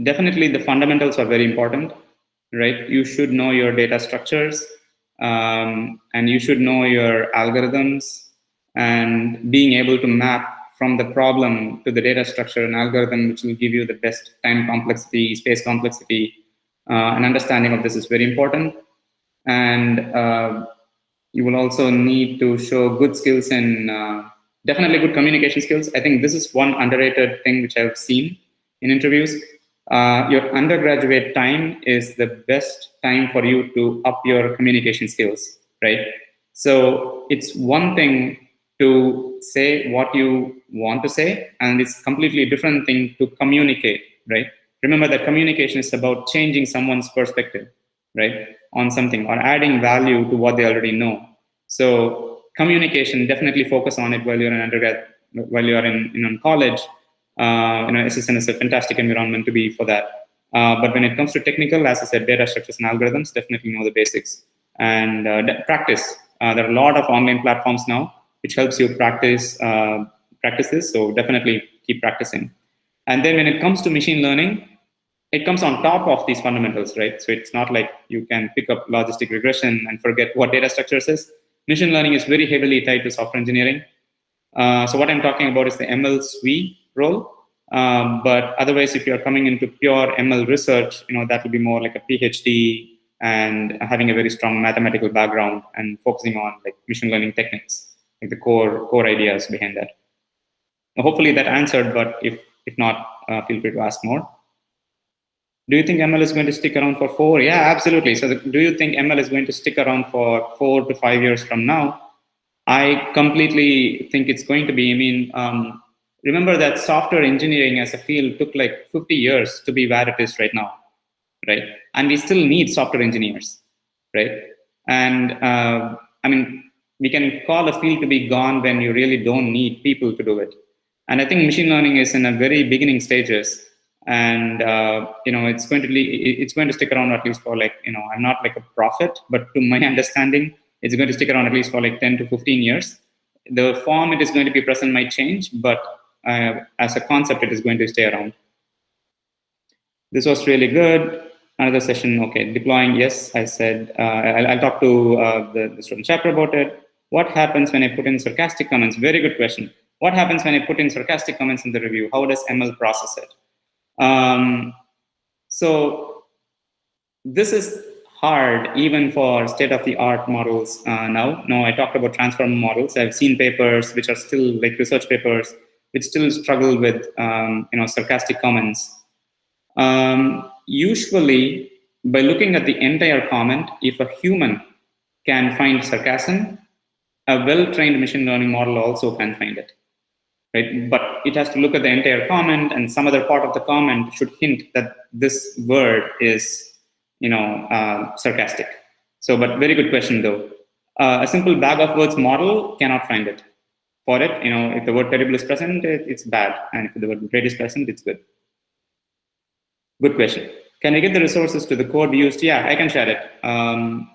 definitely the fundamentals are very important, right? You should know your data structures, and you should know your algorithms, and being able to map from the problem to the data structure and algorithm, which will give you the best time complexity, space complexity, an understanding of this is very important. And you will also need to show good skills in definitely good communication skills. I think this is one underrated thing which I've seen in interviews. Your undergraduate time is the best time for you to up your communication skills, right? So it's one thing to say what you want to say, and it's completely different thing to communicate, right? Remember that communication is about changing someone's perspective, right, on something, or adding value to what they already know. So communication, definitely focus on it while you're in undergrad, while you're in college. SSN is a fantastic environment to be for that. But when it comes to technical, as I said, data structures and algorithms, definitely know the basics. And practice. There are a lot of online platforms now which helps you practice this. So definitely keep practicing. And then when it comes to machine learning, it comes on top of these fundamentals, right? So it's not like you can pick up logistic regression and forget what data structures is. Machine learning is very heavily tied to software engineering. So what I'm talking about is the ML SWE role. But otherwise, if you're coming into pure ML research, that will be more like a PhD and having a very strong mathematical background and focusing on like machine learning techniques, like the core ideas behind that. Hopefully that answered, but if not, feel free to ask more. Do you think ML is going to stick around for 4? Yeah, absolutely. So do you think ML is going to stick around for 4 to 5 years from now? I completely think it's going to be. Remember that software engineering as a field took like 50 years to be where it is right now, right? And we still need software engineers, right? And we can call a field to be gone when you really don't need people to do it. And I think machine learning is in a very beginning stages. And it's going to stick around at least for I'm not like a prophet, but to my understanding, it's going to stick around at least for like 10 to 15 years. The form it is going to be present might change, but as a concept, it is going to stay around. This was really good. Another session, okay, deploying, yes, I said, I'll talk to the student chapter about it. What happens when I put in sarcastic comments? Very good question. What happens when I put in sarcastic comments in the review? How does ML process it? So this is hard even for state-of-the-art models now. No, I talked about transformer models. I've seen papers which are still like research papers which still struggle with sarcastic comments. Usually, by looking at the entire comment, if a human can find sarcasm, a well-trained machine learning model also can find it. Right? But it has to look at the entire comment, and some other part of the comment should hint that this word is, sarcastic. So, but very good question though. A simple bag of words model cannot find it. For it, if the word terrible is present, it's bad, and if the word great is present, it's good. Good question. Can I get the resources to the code we used? Yeah, I can share it.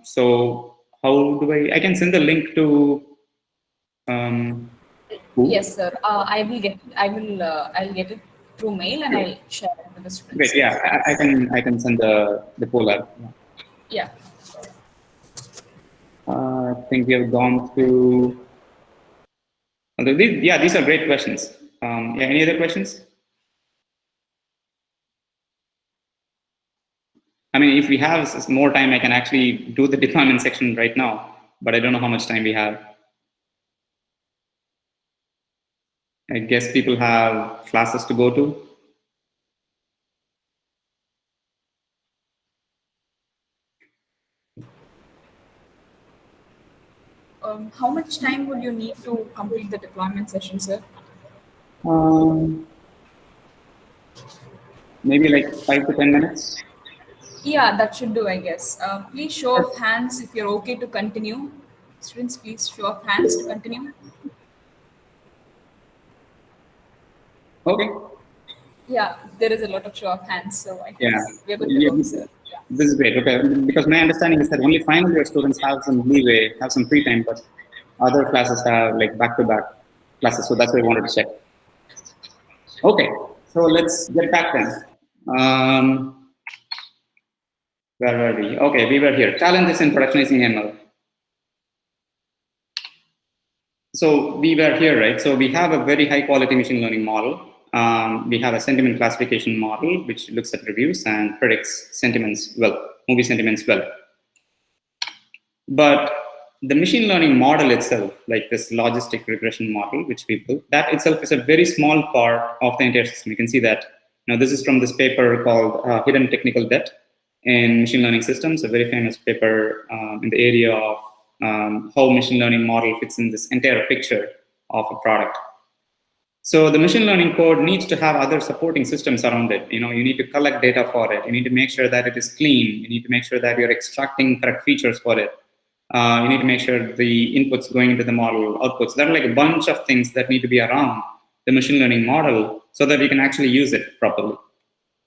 So how do I can send the link to. Yes, sir. I'll get it through mail and I'll share it with the students. Great. Yeah, I can send the poll out. Yeah. I think we have gone through. These are great questions. Any other questions? If we have more time, I can actually do the deployment section right now, but I don't know how much time we have. I guess people have classes to go to. How much time would you need to complete the deployment session, sir? Maybe like 5 to 10 minutes. Yeah, that should do, I guess. Please show of hands if you're okay to continue. Students, please show of hands to continue. Okay. Yeah, there is a lot of show of hands, so I Yeah. guess we're good to go, sir. Yeah. This is great. Okay, because my understanding is that only final year students have some leeway, have some free time, but other classes have like back-to-back classes. So that's why I wanted to check. Okay, so let's get back then. Where were we? Okay, we were here. Challenges in productionizing ML. So we were here, right? So we have a very high quality machine learning model. We have a sentiment classification model, which looks at reviews and predicts sentiments well, movie sentiments well. But the machine learning model itself, like this logistic regression model, which we built, that itself is a very small part of the entire system. You can see that. Now, this is from this paper called Hidden Technical Debt in Machine Learning Systems, a very famous paper in the area of how machine learning model fits in this entire picture of a product. So the machine learning code needs to have other supporting systems around it. You need to collect data for it. You need to make sure that it is clean. You need to make sure that you're extracting correct features for it. You need to make sure the inputs going into the model, outputs. There are like a bunch of things that need to be around the machine learning model so that we can actually use it properly.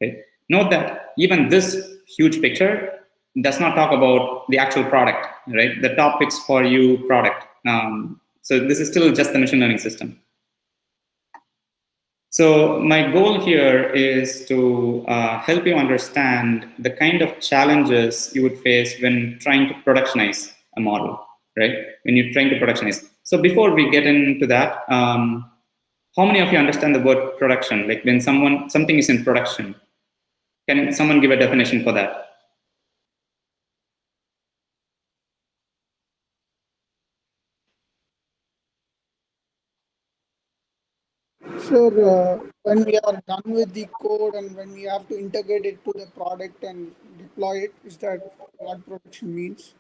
Okay? Note that even this huge picture does not talk about the actual product, right? The topics for you product. So this is still just the machine learning system. So my goal here is to help you understand the kind of challenges you would face when trying to productionize a model, right? When you're trying to productionize. So before we get into that, how many of you understand the word production? Like when something is in production, can someone give a definition for that? Sir, when we are done with the code and when we have to integrate it to the product and deploy it, is that what production means?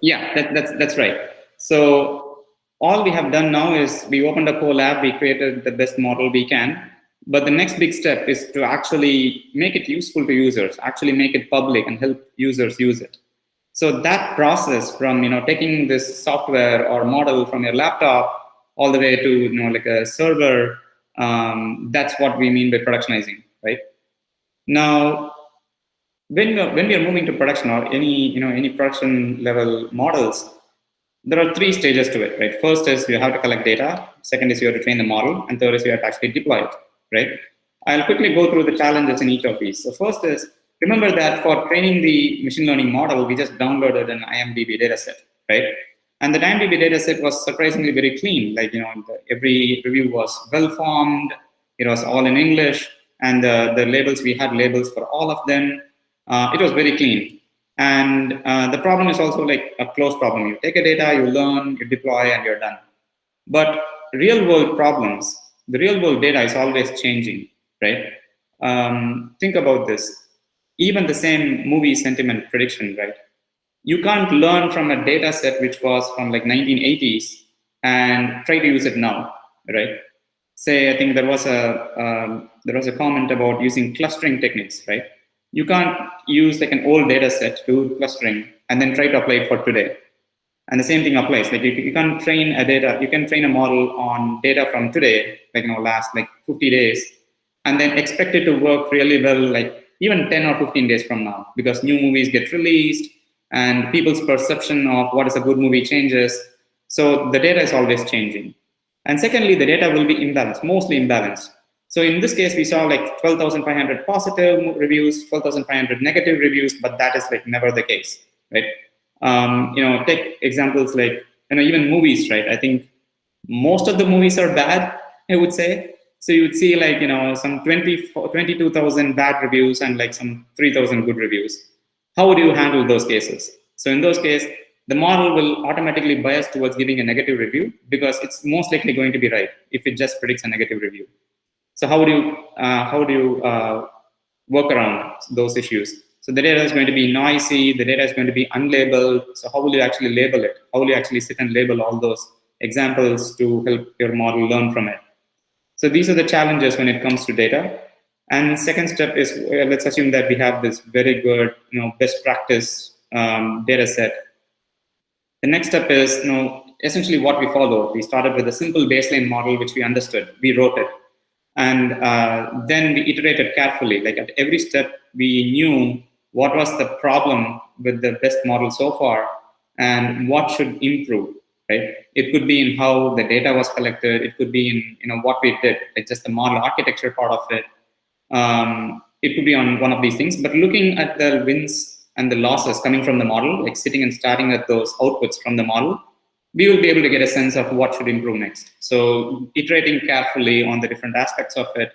Yeah, that's right. So all we have done now is we opened a Colab, we created the best model we can, but the next big step is to actually make it useful to users, actually make it public and help users use it. So that process from taking this software or model from your laptop all the way to like a server, that's what we mean by productionizing, right? Now, when we are moving to production or any production level models, there are three stages to it, right? First is you have to collect data. Second is you have to train the model, and third is you have to actually deploy it, right? I'll quickly go through the challenges in each of these. So first is, remember that for training the machine learning model, we just downloaded an IMDb dataset, right? And the IMDb dataset was surprisingly very clean. Like, every review was well-formed. It was all in English. And the labels, we had labels for all of them. It was very clean. And the problem is also like a closed problem. You take a data, you learn, you deploy, and you're done. But real-world problems, the real-world data is always changing, right? Think about this. Even the same movie sentiment prediction, right? You can't learn from a data set which was from like 1980s and try to use it now, right? Say, I think there was a comment about using clustering techniques, right? You can't use like an old data set to do clustering and then try to apply it for today. And the same thing applies. Like you can't train you can train a model on data from today, like last like 50 days, and then expect it to work really well, like even 10 or 15 days from now, because new movies get released and people's perception of what is a good movie changes. So the data is always changing. And secondly, the data will be imbalanced, mostly imbalanced. So in this case, we saw like 12,500 positive reviews, 12,500 negative reviews, but that is like never the case, right? Take examples like, even movies, right? I think most of the movies are bad, I would say. So you would see like, some 22,000 bad reviews and like some 3,000 good reviews. How would you handle those cases? So in those cases, the model will automatically bias towards giving a negative review because it's most likely going to be right if it just predicts a negative review. So how do you work around those issues? So the data is going to be noisy, the data is going to be unlabeled. So how will you actually label it? How will you actually sit and label all those examples to help your model learn from it? So these are the challenges when it comes to data. And second step is, let's assume that we have this very good, best practice data set. The next step is, essentially what we followed. We started with a simple baseline model, which we understood. We wrote it. And then we iterated carefully. Like at every step, we knew what was the problem with the best model so far and what should improve, right? It could be in how the data was collected. It could be in, what we did, like just the model architecture part of it. It could be on one of these things, but looking at the wins and the losses coming from the model, like sitting and starting at those outputs from the model, we will be able to get a sense of what should improve next. So iterating carefully on the different aspects of it.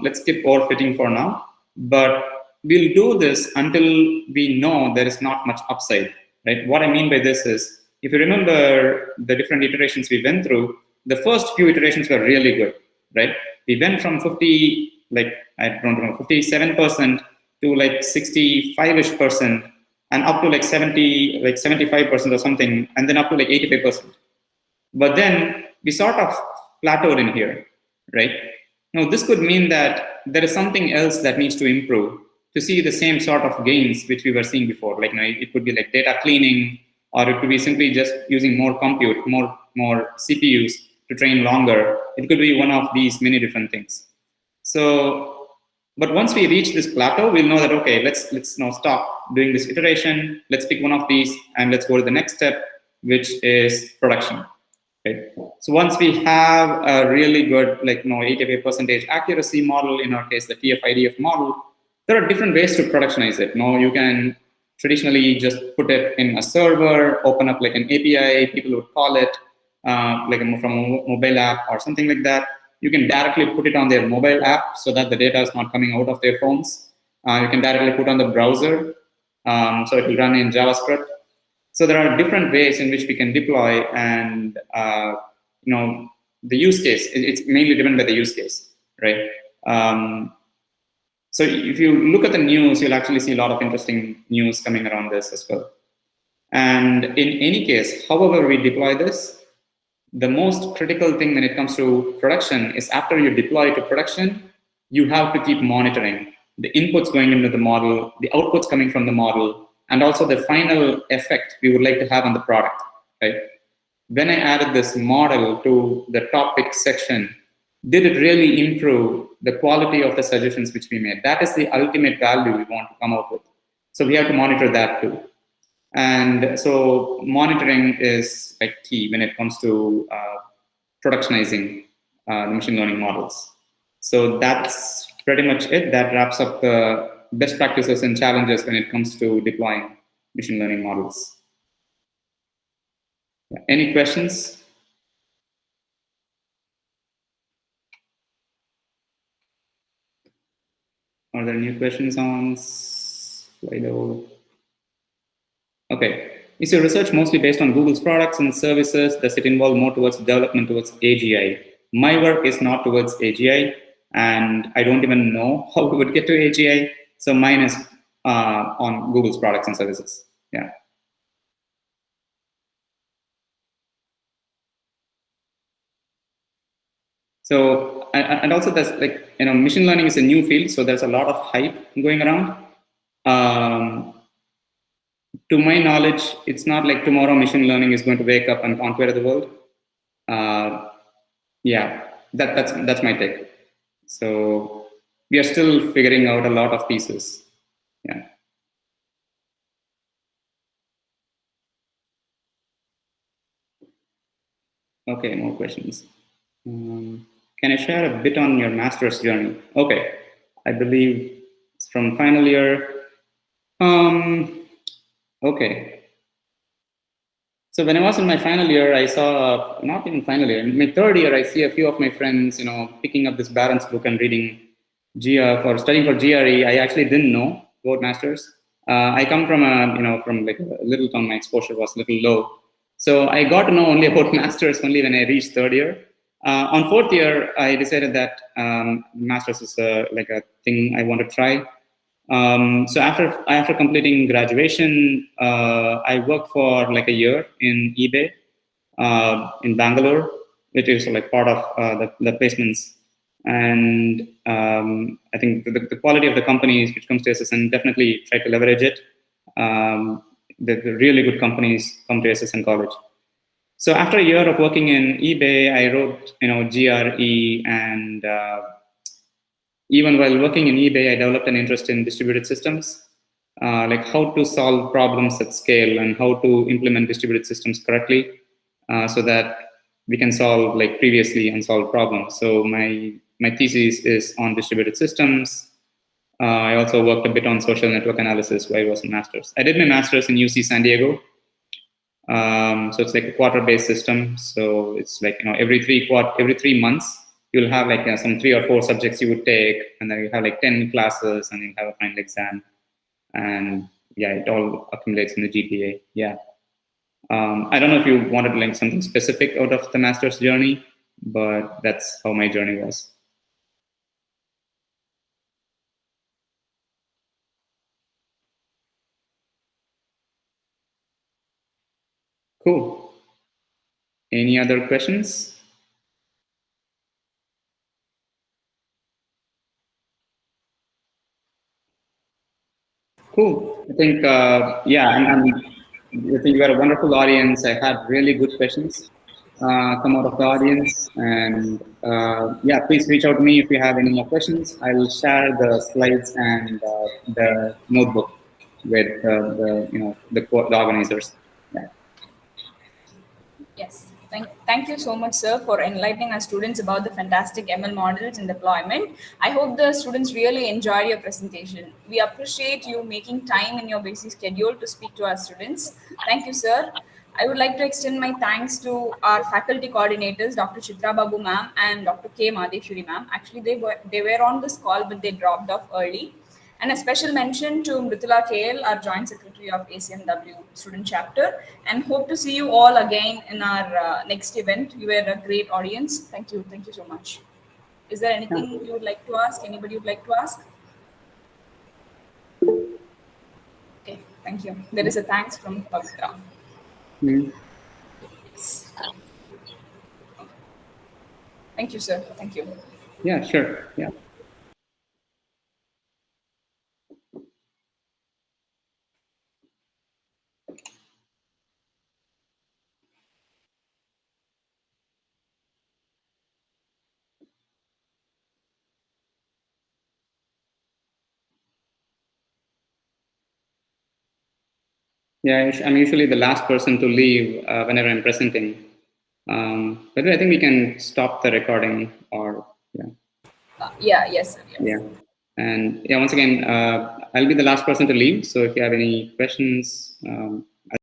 Let's skip overfitting for now, but we'll do this until we know there is not much upside, right? What I mean by this is, if you remember the different iterations we went through, the first few iterations were really good, right? We went from 50, like, I don't know, 57% to like 65-ish%, and up to like 70, like 75% or something, and then up to like 85%. But then we sort of plateaued in here, right? Now, this could mean that there is something else that needs to improve to see the same sort of gains which we were seeing before. Like, it could be like data cleaning, or it could be simply just using more compute, more CPUs to train longer. It could be one of these many different things. So, but once we reach this plateau, we'll know that, okay, let's now stop doing this iteration. Let's pick one of these and let's go to the next step, which is production. Okay. So once we have a really good, like, 88% accuracy model, in our case, the TF-IDF model, there are different ways to productionize it. You can traditionally just put it in a server, open up like an API, people would call it, like from a mobile app or something like that. You can directly put it on their mobile app so that the data is not coming out of their phones. You can directly put on the browser, so it will run in JavaScript. So there are different ways in which we can deploy, and the use case, it's mainly driven by the use case, right? So if you look at the news, you'll actually see a lot of interesting news coming around this as well. And in any case, however we deploy this, the most critical thing when it comes to production is, after you deploy to production, you have to keep monitoring the inputs going into the model, the outputs coming from the model, and also the final effect we would like to have on the product, right? When I added this model to the topic section, did it really improve the quality of the suggestions which we made? That is the ultimate value we want to come up with. So we have to monitor that too. And so monitoring is like key when it comes to productionizing the machine learning models. So that's pretty much it. That wraps up the best practices and challenges when it comes to deploying machine learning models. Any questions? Are there new questions on Slido? Okay. Is your research mostly based on Google's products and services? Does it involve more towards development towards AGI? My work is not towards AGI, and I don't even know how we would get to AGI. So mine is on Google's products and services. Yeah. So, and also there's like, machine learning is a new field, so there's a lot of hype going around. To my knowledge, it's not like tomorrow machine learning is going to wake up and conquer the world. Yeah, that's my take. So we are still figuring out a lot of pieces. Yeah. Okay, more questions. Can I share a bit on your master's journey? Okay, I believe it's from final year. Okay. So when I was in my final year, I saw, not even final year, in my third year, I see a few of my friends, picking up this Barron's book and reading for studying for GRE. I actually didn't know about masters. I come from from like a little town, my exposure was a little low. So I got to know only about masters only when I reached third year. On fourth year, I decided that masters is like a thing I want to try. So after completing graduation, I worked for like a year in eBay in Bangalore, which is like part of the placements And I think the quality of the companies which comes to SSN, definitely try to leverage it. The really good companies come to SSN College. So after a year of working in eBay, I wrote, GRE, and even while working in eBay, I developed an interest in distributed systems, like how to solve problems at scale and how to implement distributed systems correctly, so that we can solve like previously unsolved problems. So my thesis is on distributed systems. I also worked a bit on social network analysis while I was in master's. I did my master's in UC San Diego. So it's like a quarter-based system. So it's like, every 3 months, you'll have like some 3 or 4 subjects you would take, and then you have like 10 classes, and you have a final exam. And yeah, it all accumulates in the GPA. Yeah. I don't know if you wanted like something specific out of the master's journey, but that's how my journey was. Cool. Any other questions? Cool. I think, I think you are a wonderful audience. I had really good questions come out of the audience. And yeah, please reach out to me if you have any more questions. I will share the slides and the notebook with the organizers. Yeah. Yes. Thank you so much, sir, for enlightening our students about the fantastic ML models and deployment. I hope the students really enjoyed your presentation. We appreciate you making time in your busy schedule to speak to our students. Thank you, sir. I would like to extend my thanks to our faculty coordinators, Dr. Chitra Babu ma'am and Dr. K. Madheshwari ma'am. Actually, they were on this call, but they dropped off early. And a special mention to Mritula KL, our Joint Secretary of ACM-W Student Chapter, and hope to see you all again in our next event. You were a great audience. Thank you. Thank you so much. Is there anything you would like to ask? Anybody would like to ask? Okay, thank you. There is a thanks from Pavitra. Yes. Thank you, sir. Thank you. Yeah, sure. Yeah. Yeah, I'm usually the last person to leave whenever I'm presenting. But I think we can stop the recording, or Yes, sir. Yes. Yeah. And yeah, once again, I'll be the last person to leave. So if you have any questions,